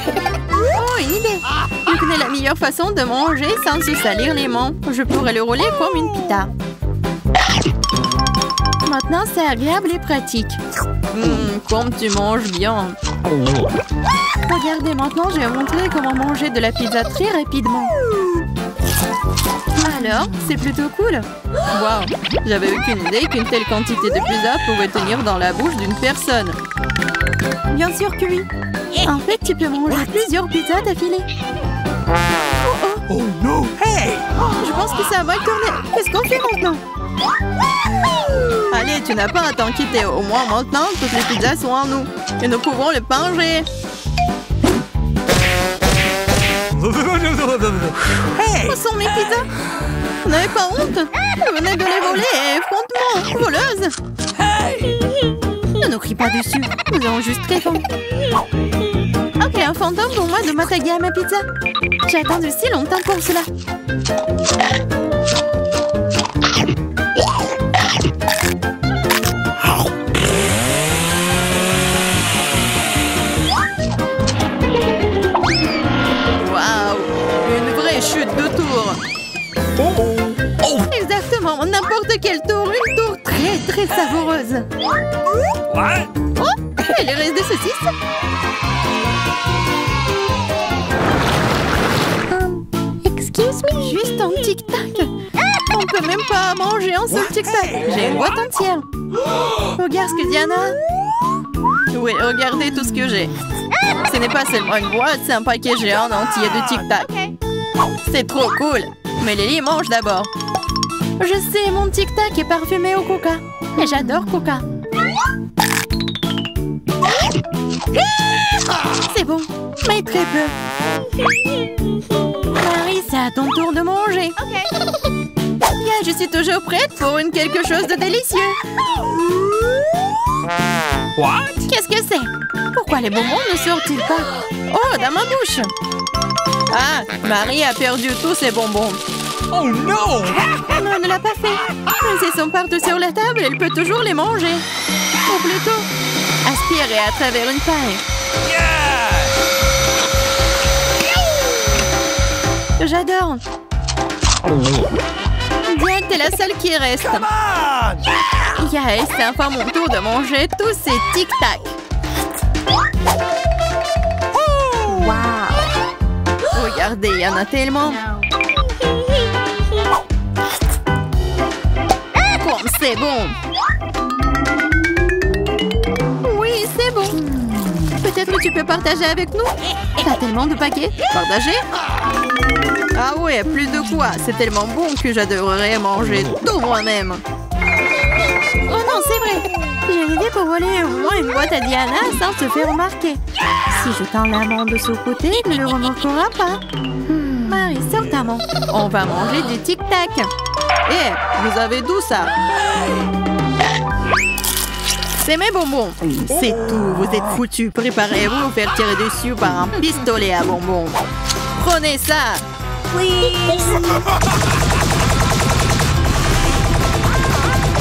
Oh, une idée. Je connais la meilleure façon de manger sans se salir les mains. Je pourrais le rouler comme une pita. Maintenant, c'est agréable et pratique. Comme tu manges bien. Regardez, maintenant, je vais montrer comment manger de la pizza très rapidement. Alors, c'est plutôt cool. Waouh, j'avais aucune idée qu'une telle quantité de pizza pouvait tenir dans la bouche d'une personne. Bien sûr que oui. En fait, tu peux manger plusieurs pizzas d'affilée. Oh no! Hey! Je pense que ça va tourner. Qu'est-ce qu'on fait maintenant? Allez, tu n'as pas à t'en quitter. Au moins maintenant, toutes les pizzas sont en nous. Et nous pouvons les manger. Hey! Où sont mes pizzas? Vous n'avez pas honte? Vous venez de les voler et effrontement, voleuse. Ne nous crie pas dessus. Nous avons juste très faim. Ok, un fantôme pour moi de m'attaquer à ma pizza. J'ai attendu si longtemps pour cela. Waouh! Une vraie chute de tour. Exactement, n'importe quel tour. Une tour très savoureuse. What? Oh, et le reste des saucisses? Excuse me, juste un tic-tac. On peut même pas manger un seul tic-tac. J'ai une boîte entière. Regarde ce que Diana a. Oui, regardez tout ce que j'ai. Ce n'est pas seulement une boîte, c'est un paquet géant entier de tic-tac. C'est trop cool. Mais Lily mange d'abord. Je sais, mon tic-tac est parfumé au coca. Et j'adore coca. C'est bon, mais très peu. Marie, c'est à ton tour de manger. Yeah, je suis toujours prête pour quelque chose de délicieux. What? Qu'est-ce que c'est? Pourquoi les bonbons ne sortent-ils pas? Oh, dans ma bouche. Ah, Marie a perdu tous ses bonbons. Oh no! Non, elle ne l'a pas fait. Mais ils sont partout sur la table, elle peut toujours les manger. Ou plutôt, aspirer à travers une paille. J'adore. Diane, t'es la seule qui reste. Come on! Yeah, c'est enfin mon tour de manger tous ces tic-tac. Wow! Regardez, il y en a tellement. Comme c'est bon. Oui, c'est bon. Peut-être que tu peux partager avec nous? T'as tellement de paquets. Partager? Ah ouais, plus de quoi. C'est tellement bon que j'adorerais manger tout moi-même. Oh non, c'est vrai. J'ai une idée pour voler au moins une boîte à Diana sans se faire remarquer. Si je tends la main de ce côté, elle ne le remarquera pas. Marie, sors ta main. On va manger du tic-tac. Eh, vous avez d'où ça? C'est mes bonbons. C'est tout, vous êtes foutus. Préparez-vous à vous faire tirer dessus par un pistolet à bonbons. Prenez ça.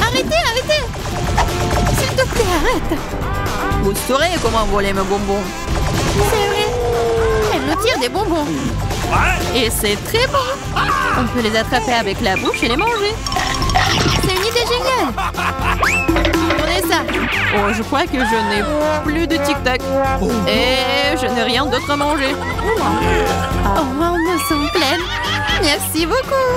Arrêtez. S'il te plaît, arrête. Vous saurez comment voler mes bonbons. C'est vrai. Elle nous tire des bonbons. Et c'est très bon. On peut les attraper avec la bouche et les manger. C'est une idée géniale. Prenez ça. Oh, je crois que je n'ai plus de tic-tac. Et je n'ai rien d'autre à manger. Oh, on me sent pleine. Merci beaucoup.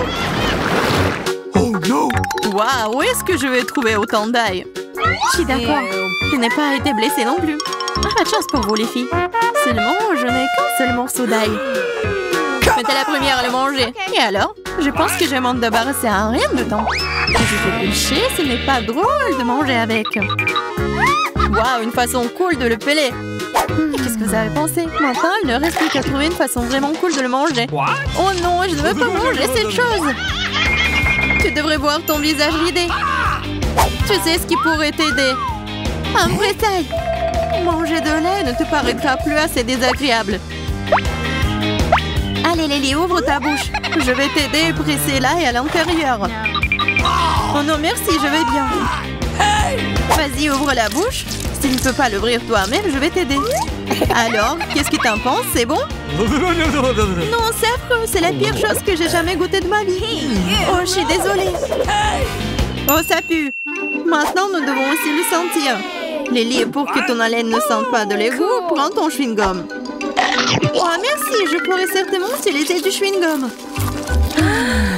Oh no! Waouh, où est-ce que je vais trouver autant d'ail? Je suis d'accord. Je n'ai pas été blessée non plus. Pas de chance pour vous, les filles. Seulement, je n'ai qu'un seul morceau d'ail. Mais t'es la première à le manger. Et alors? Je pense que je m'en débarrasser en rien de temps. Si je fais pêcher, ce n'est pas drôle de manger avec. Waouh, une façon cool de le peler. Et qu'est-ce que vous avez pensé? Maintenant, il ne reste plus qu'à trouver une façon vraiment cool de le manger. Oh non, je ne veux pas manger cette chose. Tu devrais voir ton visage ridé. Tu sais ce qui pourrait t'aider? Un vrai taille. Manger de lait ne te paraîtra plus assez désagréable. Allez, Lily, ouvre ta bouche. Je vais t'aider à presser l'ail à l'intérieur. Oh non, merci, je vais bien. Vas-y, ouvre la bouche. Si tu ne peux pas l'ouvrir toi-même, je vais t'aider. Alors, qu'est-ce que t'en penses? C'est bon? Non, c'est affreux. C'est la pire chose que j'ai jamais goûté de ma vie. Oh, je suis désolée. Oh, ça pue. Maintenant, nous devons aussi le sentir. Lily, pour que ton haleine ne sente pas de l'égout, prends ton chewing-gum. Oh, merci. Je pourrais certainement utiliser du chewing-gum.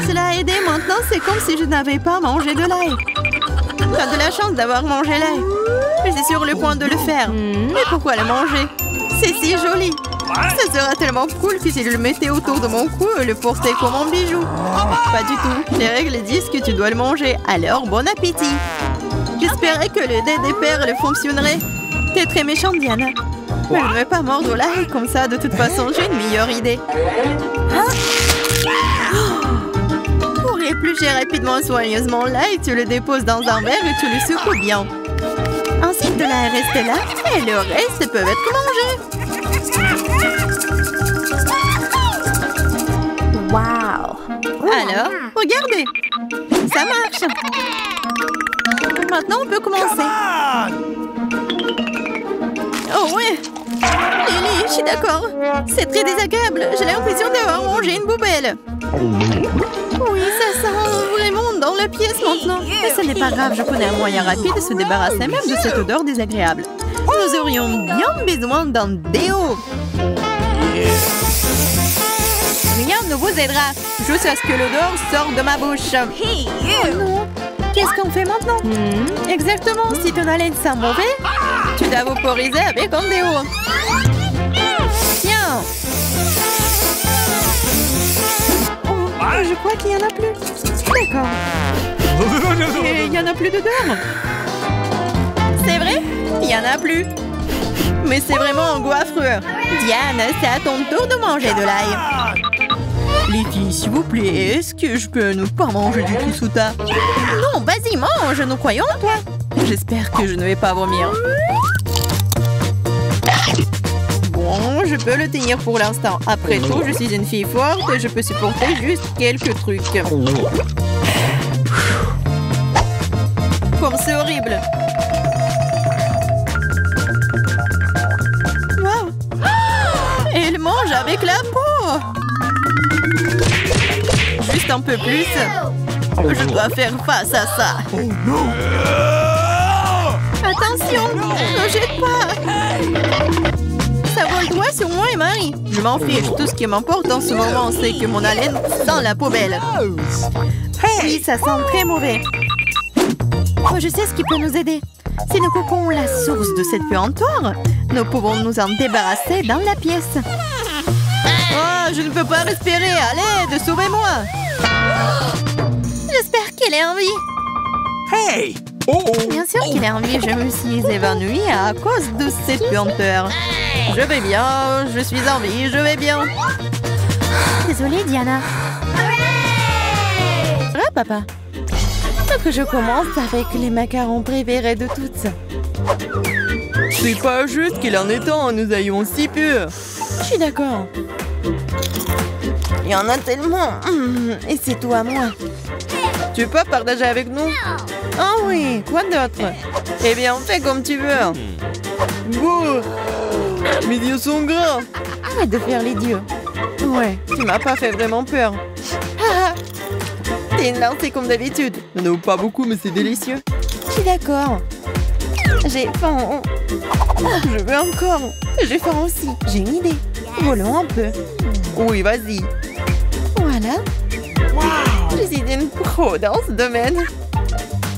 Cela a aidé. Maintenant, c'est comme si je n'avais pas mangé de l'ail. Tu as de la chance d'avoir mangé l'ail. Je suis sur le point de le faire. Mais pourquoi le manger? C'est si joli. Ça sera tellement cool que si je le mettais autour de mon cou et le portais comme un bijou. Pas du tout. Les règles disent que tu dois le manger. Alors, bon appétit. J'espérais que le dé des perles fonctionnerait. T'es très méchante, Diana. Mais je ne vais pas mordre l'ail comme ça. De toute façon, j'ai une meilleure idée. Pour éplucher rapidement et soigneusement l'ail, tu le déposes dans un verre et tu le secoues bien. Ensuite, de l'ail reste là et le reste peut être mangé. Wow! Alors, regardez. Ça marche. Maintenant, on peut commencer. Oh ouais. Lily, je suis d'accord. C'est très désagréable. J'ai l'impression d'avoir mangé une poubelle. Oui, ça sent vraiment dans la pièce maintenant. Mais ce n'est pas grave, je connais un moyen rapide de se débarrasser même de cette odeur désagréable. Nous aurions bien besoin d'un déo. Rien ne vous aidera. Juste à ce que l'odeur sorte de ma bouche. Oh non. Qu'est-ce qu'on fait maintenant? Exactement, si ton haleine sent mauvais, tu dois vaporiser avec un déo. Tiens. Oh, je crois qu'il n'y en a plus. D'accord. Et il n'y en a plus d'odeur. C'est vrai? Il n'y en a plus. Mais c'est vraiment un goût affreux. Diane, c'est à ton tour de manger de l'ail. Les filles, s'il vous plaît, est-ce que je peux ne pas manger du tout sous ta... Non, vas-y, mange, nous croyons en toi. J'espère que je ne vais pas vomir. Bon, je peux le tenir pour l'instant. Après tout, je suis une fille forte et je peux supporter juste quelques trucs. Comme c'est horrible. Wow. Elle mange avec la peau. Juste un peu plus. Je dois faire face à ça. Oh non! Attention, ne jette pas. Ça vole doigt sur moi et Marie. Je m'en fiche. Tout ce qui m'importe en ce moment, c'est que mon haleine sent la poubelle. Oui, ça sent très mauvais. Oh, je sais ce qui peut nous aider. Si nous coupons la source de cette puanteur, nous pouvons nous en débarrasser dans la pièce. Oh, je ne peux pas respirer. Allez, sauvez-moi. J'espère qu'il est en vie. Hey! Oh! Bien sûr qu'il est en vie. Je me suis évanouie à cause de cette puanteur. Je vais bien. Je suis en vie. Je vais bien. Désolée, Diana. Ah, papa. Donc je commence avec les macarons préférés de toutes. C'est pas juste qu'il en est temps. Nous ayons si peu. Je suis d'accord. Il y en a tellement. Et c'est tout à moi. Tu peux partager avec nous? Ah oui, quoi d'autre? Eh bien, fais comme tu veux. Bouh! Mes yeux sont gras. Arrête de faire l'idiot. Ouais, tu m'as pas fait vraiment peur. T'es une lancée comme d'habitude. Il n'y en a pas beaucoup, mais c'est délicieux. Je suis d'accord. J'ai faim. Je veux encore. J'ai faim aussi. J'ai une idée. Volons un peu. Oui, vas-y. Voilà. Je suis une pro dans ce domaine.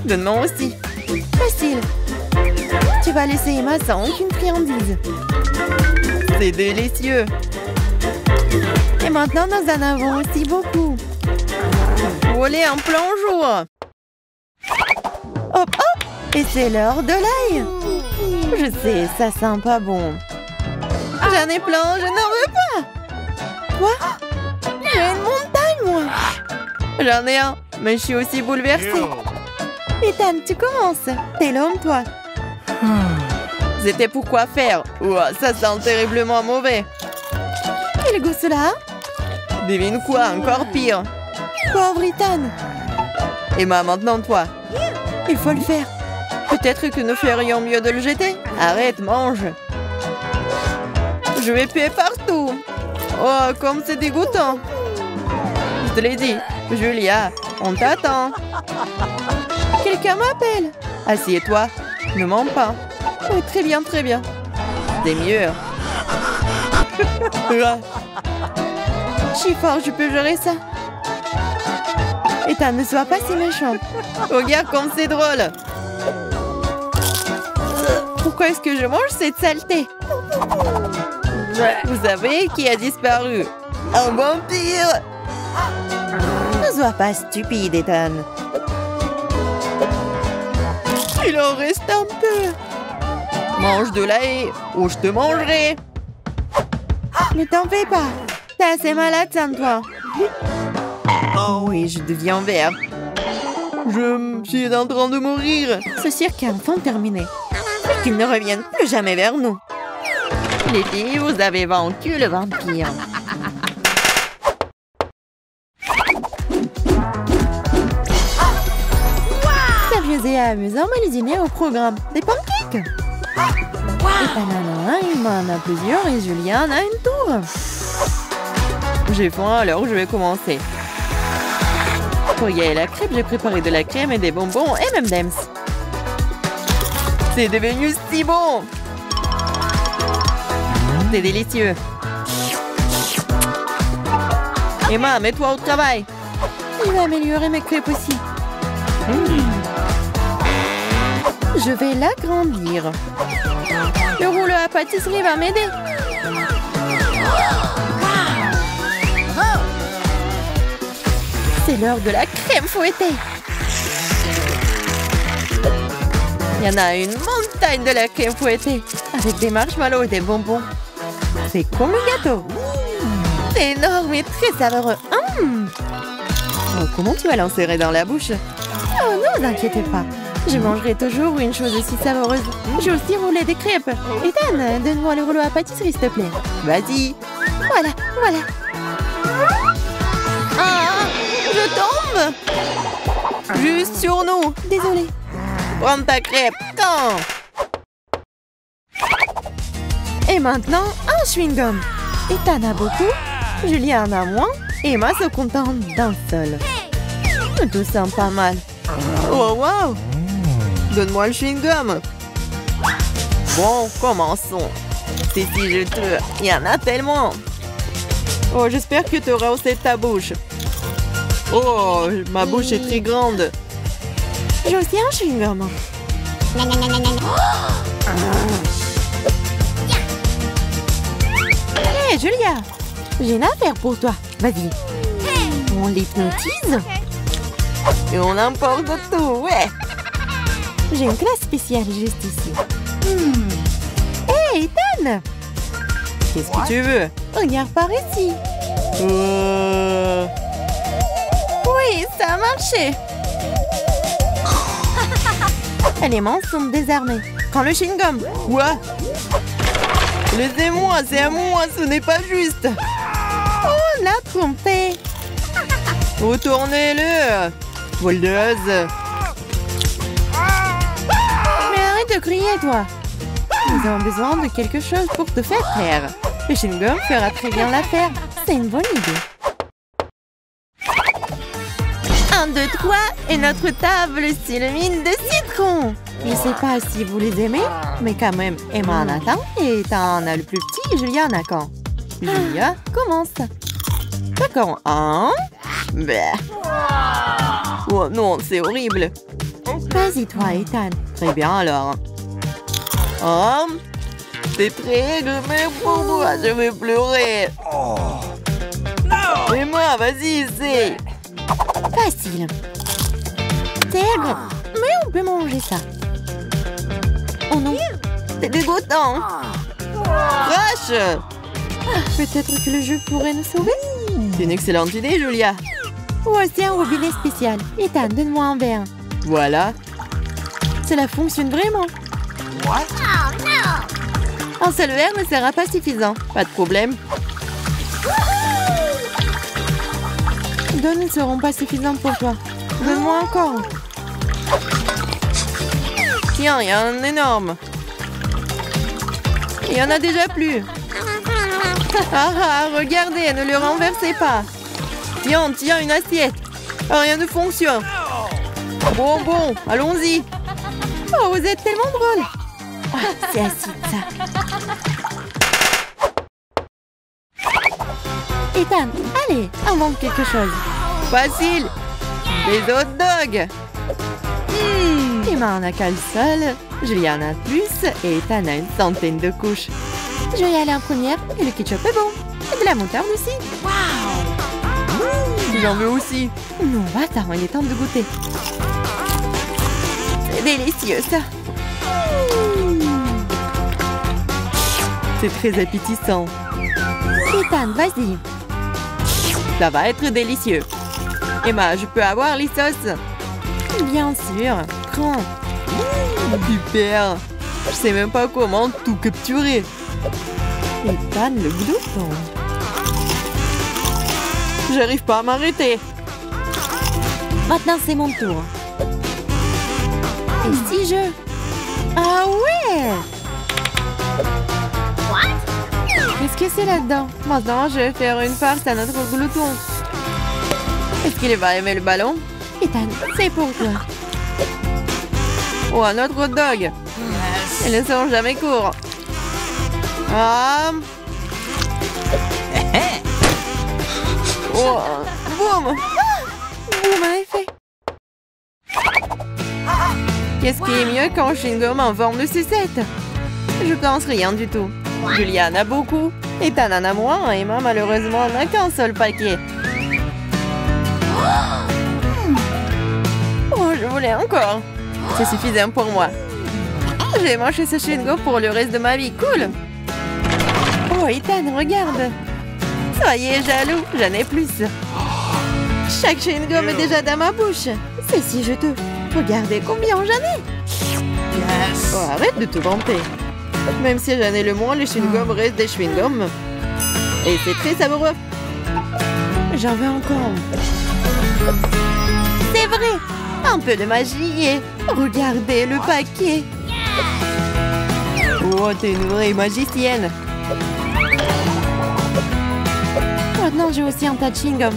Donne-moi aussi. Facile. Tu vas laisser Emma sans aucune friandise. C'est délicieux. Et maintenant, nous en avons aussi beaucoup. Voler en plein jour. Hop, hop. Et c'est l'heure de l'ail. Je sais, ça sent pas bon. J'en ai plein, je n'en veux pas. Quoi? J'ai une montagne, moi. J'en ai un, mais je suis aussi bouleversée. Ethan, tu commences. T'es l'homme, toi. C'était pour quoi faire? Ouah, ça sent terriblement mauvais. Quel goût cela? Devine quoi, encore pire. Pauvre Ethan. Emma, maintenant toi. Il faut le faire. Peut-être que nous ferions mieux de le jeter. Arrête, mange. Je vais puer partout. Oh, comme c'est dégoûtant. Je te l'ai dit. Julia, on t'attend. Quelqu'un m'appelle. Assieds-toi. Ne mens pas. Oui, très bien, très bien. C'est mieux. Je suis fort, je peux gérer ça. Ethan, ne sois pas si méchant. Regarde comme c'est drôle. Pourquoi est-ce que je mange cette saleté? Vous savez qui a disparu? Un vampire! Ne sois pas stupide, Ethan. Il en reste un peu. Mange de la haie ou je te mangerai. Ne t'en fais pas. T'es assez malade sans toi. Oh oui, je deviens vert. Je suis en train de mourir. Ce cirque est enfin terminé. Qu'ils ne reviennent plus jamais vers nous. Les filles, vous avez vaincu le vampire. Sérieux et amusant, mais les dîners au programme. Des pancakes. Ethan en a un, Emma en a plusieurs et Julia en a une tour. J'ai faim, alors je vais commencer. Pour y aller la crêpe, j'ai préparé de la crème et des bonbons et même d'Ems. C'est devenu si bon! C'est délicieux. Emma, mets-toi au travail. Il va améliorer mes crêpes aussi. Je vais l'agrandir. Le rouleau à pâtisserie va m'aider. C'est l'heure de la crème fouettée. Il y en a une montagne de la crème fouettée avec des marshmallows et des bonbons. C'est comme un gâteau. C'est énorme et très savoureux. Oh, comment tu vas l'insérer dans la bouche? Oh, ne vous inquiétez pas. Je mangerai toujours une chose aussi savoureuse. J'ai aussi roulé des crêpes. Ethan, donne-moi le rouleau à pâtisserie, s'il te plaît. Vas-y. Voilà, voilà. Ah, je tombe. Juste sur nous. Désolée. Prends ta crêpe. Quand? Et maintenant, un chewing-gum. Ethan a beaucoup, Julia en a moins, et Emma se contente d'un seul. Tout sent pas mal. Oh, wow. Donne-moi le chewing-gum. Bon, commençons. C'est si juteux. Il y en a tellement. Oh, j'espère que tu auras aussi ta bouche. Oh, ma bouche est très grande. J'ai aussi un chewing-gum. Hé, Julia, j'ai une affaire pour toi. Vas-y. On l'hypnotise. Et on emporte tout, ouais. J'ai une classe spéciale juste ici. Hé, Ethan! Qu'est-ce que tu veux? Regarde par ici. Oui, ça a marché. Les mains sont désarmées. Prends le chewing-gum. Quoi? Laissez-moi, c'est à moi, ce n'est pas juste. Oh, on l'a trompé. Retournez-le. Voleuse. Mais arrête de crier, toi. Nous avons besoin de quelque chose pour te faire taire. Le chewing-gum fera très bien l'affaire. C'est une bonne idée. 1, 2, 3 et notre table s'illumine de citron. Je sais pas si vous les aimez, mais quand même, Emma en a tant et Ethan en a le plus petit et Julia en a quand. Julia, commence. D'accord, un. Bah. Oh non, c'est horrible. Vas-y, toi, Ethan. Très bien alors. Oh, c'est très mais pour moi, je vais pleurer. Et moi, vas-y, c'est. Facile. C'est aigre, mais on peut manger ça. Oh non, C'est dégoûtant. Crash. peut-être que le jeu pourrait nous sauver. C'est une excellente idée, Julia. Voici un robinet spécial. Ethan, donne-moi un verre. Voilà. Cela fonctionne vraiment. What? Un seul verre ne sera pas suffisant. Pas de problème. Deux ne seront pas suffisantes pour toi. Donne-moi encore. Tiens, il y a un énorme. Il y en a déjà plus. Ah, regardez, ne le renversez pas. Tiens, une assiette. Rien ne fonctionne. Bon, allons-y. Oh, vous êtes tellement drôle. Ah, c'est acide, ça. Ethan, allez, invente quelque chose. Facile. Les hot dogs. Emma en a qu'un seul. Julia en a plus. Et Ethan a une centaine de couches. Je vais y aller en première. Et le ketchup est bon. Et de la moutarde aussi. J'en veux aussi. Non, attends, il est temps de goûter. C'est délicieux, ça. C'est très appétissant. Ethan, vas-y. Ça va être délicieux. Emma, je peux avoir les sauces? Bien sûr. Prends. Super. Je sais même pas comment tout capturer. Ethan, le glouton. J'arrive pas à m'arrêter. Maintenant, c'est mon tour. Et si je... Ah ouais! Qu'est-ce que c'est là-dedans? Maintenant, je vais faire une farce à notre glouton. Est-ce qu'il va aimer le ballon? Ethan, c'est pour toi. Oh, un autre hot dog. Ils ne sont jamais courts. Ah. Oh, boum. Boum, en effet. Qu'est-ce qui est mieux qu'un chewing-gum en forme de sucette? Je pense rien du tout. Julia en a beaucoup. Ethan en a moins. Et Emma, malheureusement, n'a qu'un seul paquet. Oh, je voulais encore. C'est suffisant pour moi. J'ai mangé ce chewing-gum pour le reste de ma vie. Cool. Oh, Ethan, regarde. Soyez jaloux, j'en ai plus. Chaque chewing-gum est déjà dans ma bouche. C'est si juteux. Regardez combien j'en ai. Oh, arrête de te vanter. Même si j'en ai le moins, les chewing-gums restent des chewing-gums. Et c'est très savoureux. J'en veux encore. C'est vrai. Un peu de magie et... Regardez le paquet. Oh, t'es une vraie magicienne. Maintenant, j'ai aussi un tas de chewing-gum.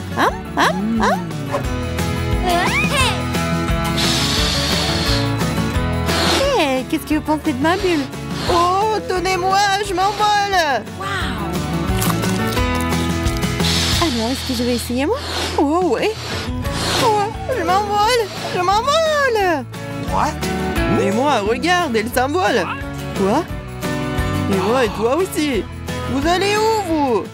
Hey, qu'est-ce que vous pensez de ma bulle? Oh, tenez-moi, je m'envole. Alors, est-ce que je vais essayer, moi? Oh, oui. Oh, je m'envole. What? Mais moi, regarde, elle s'envole. Quoi? Et moi et toi aussi. Vous allez où, vous?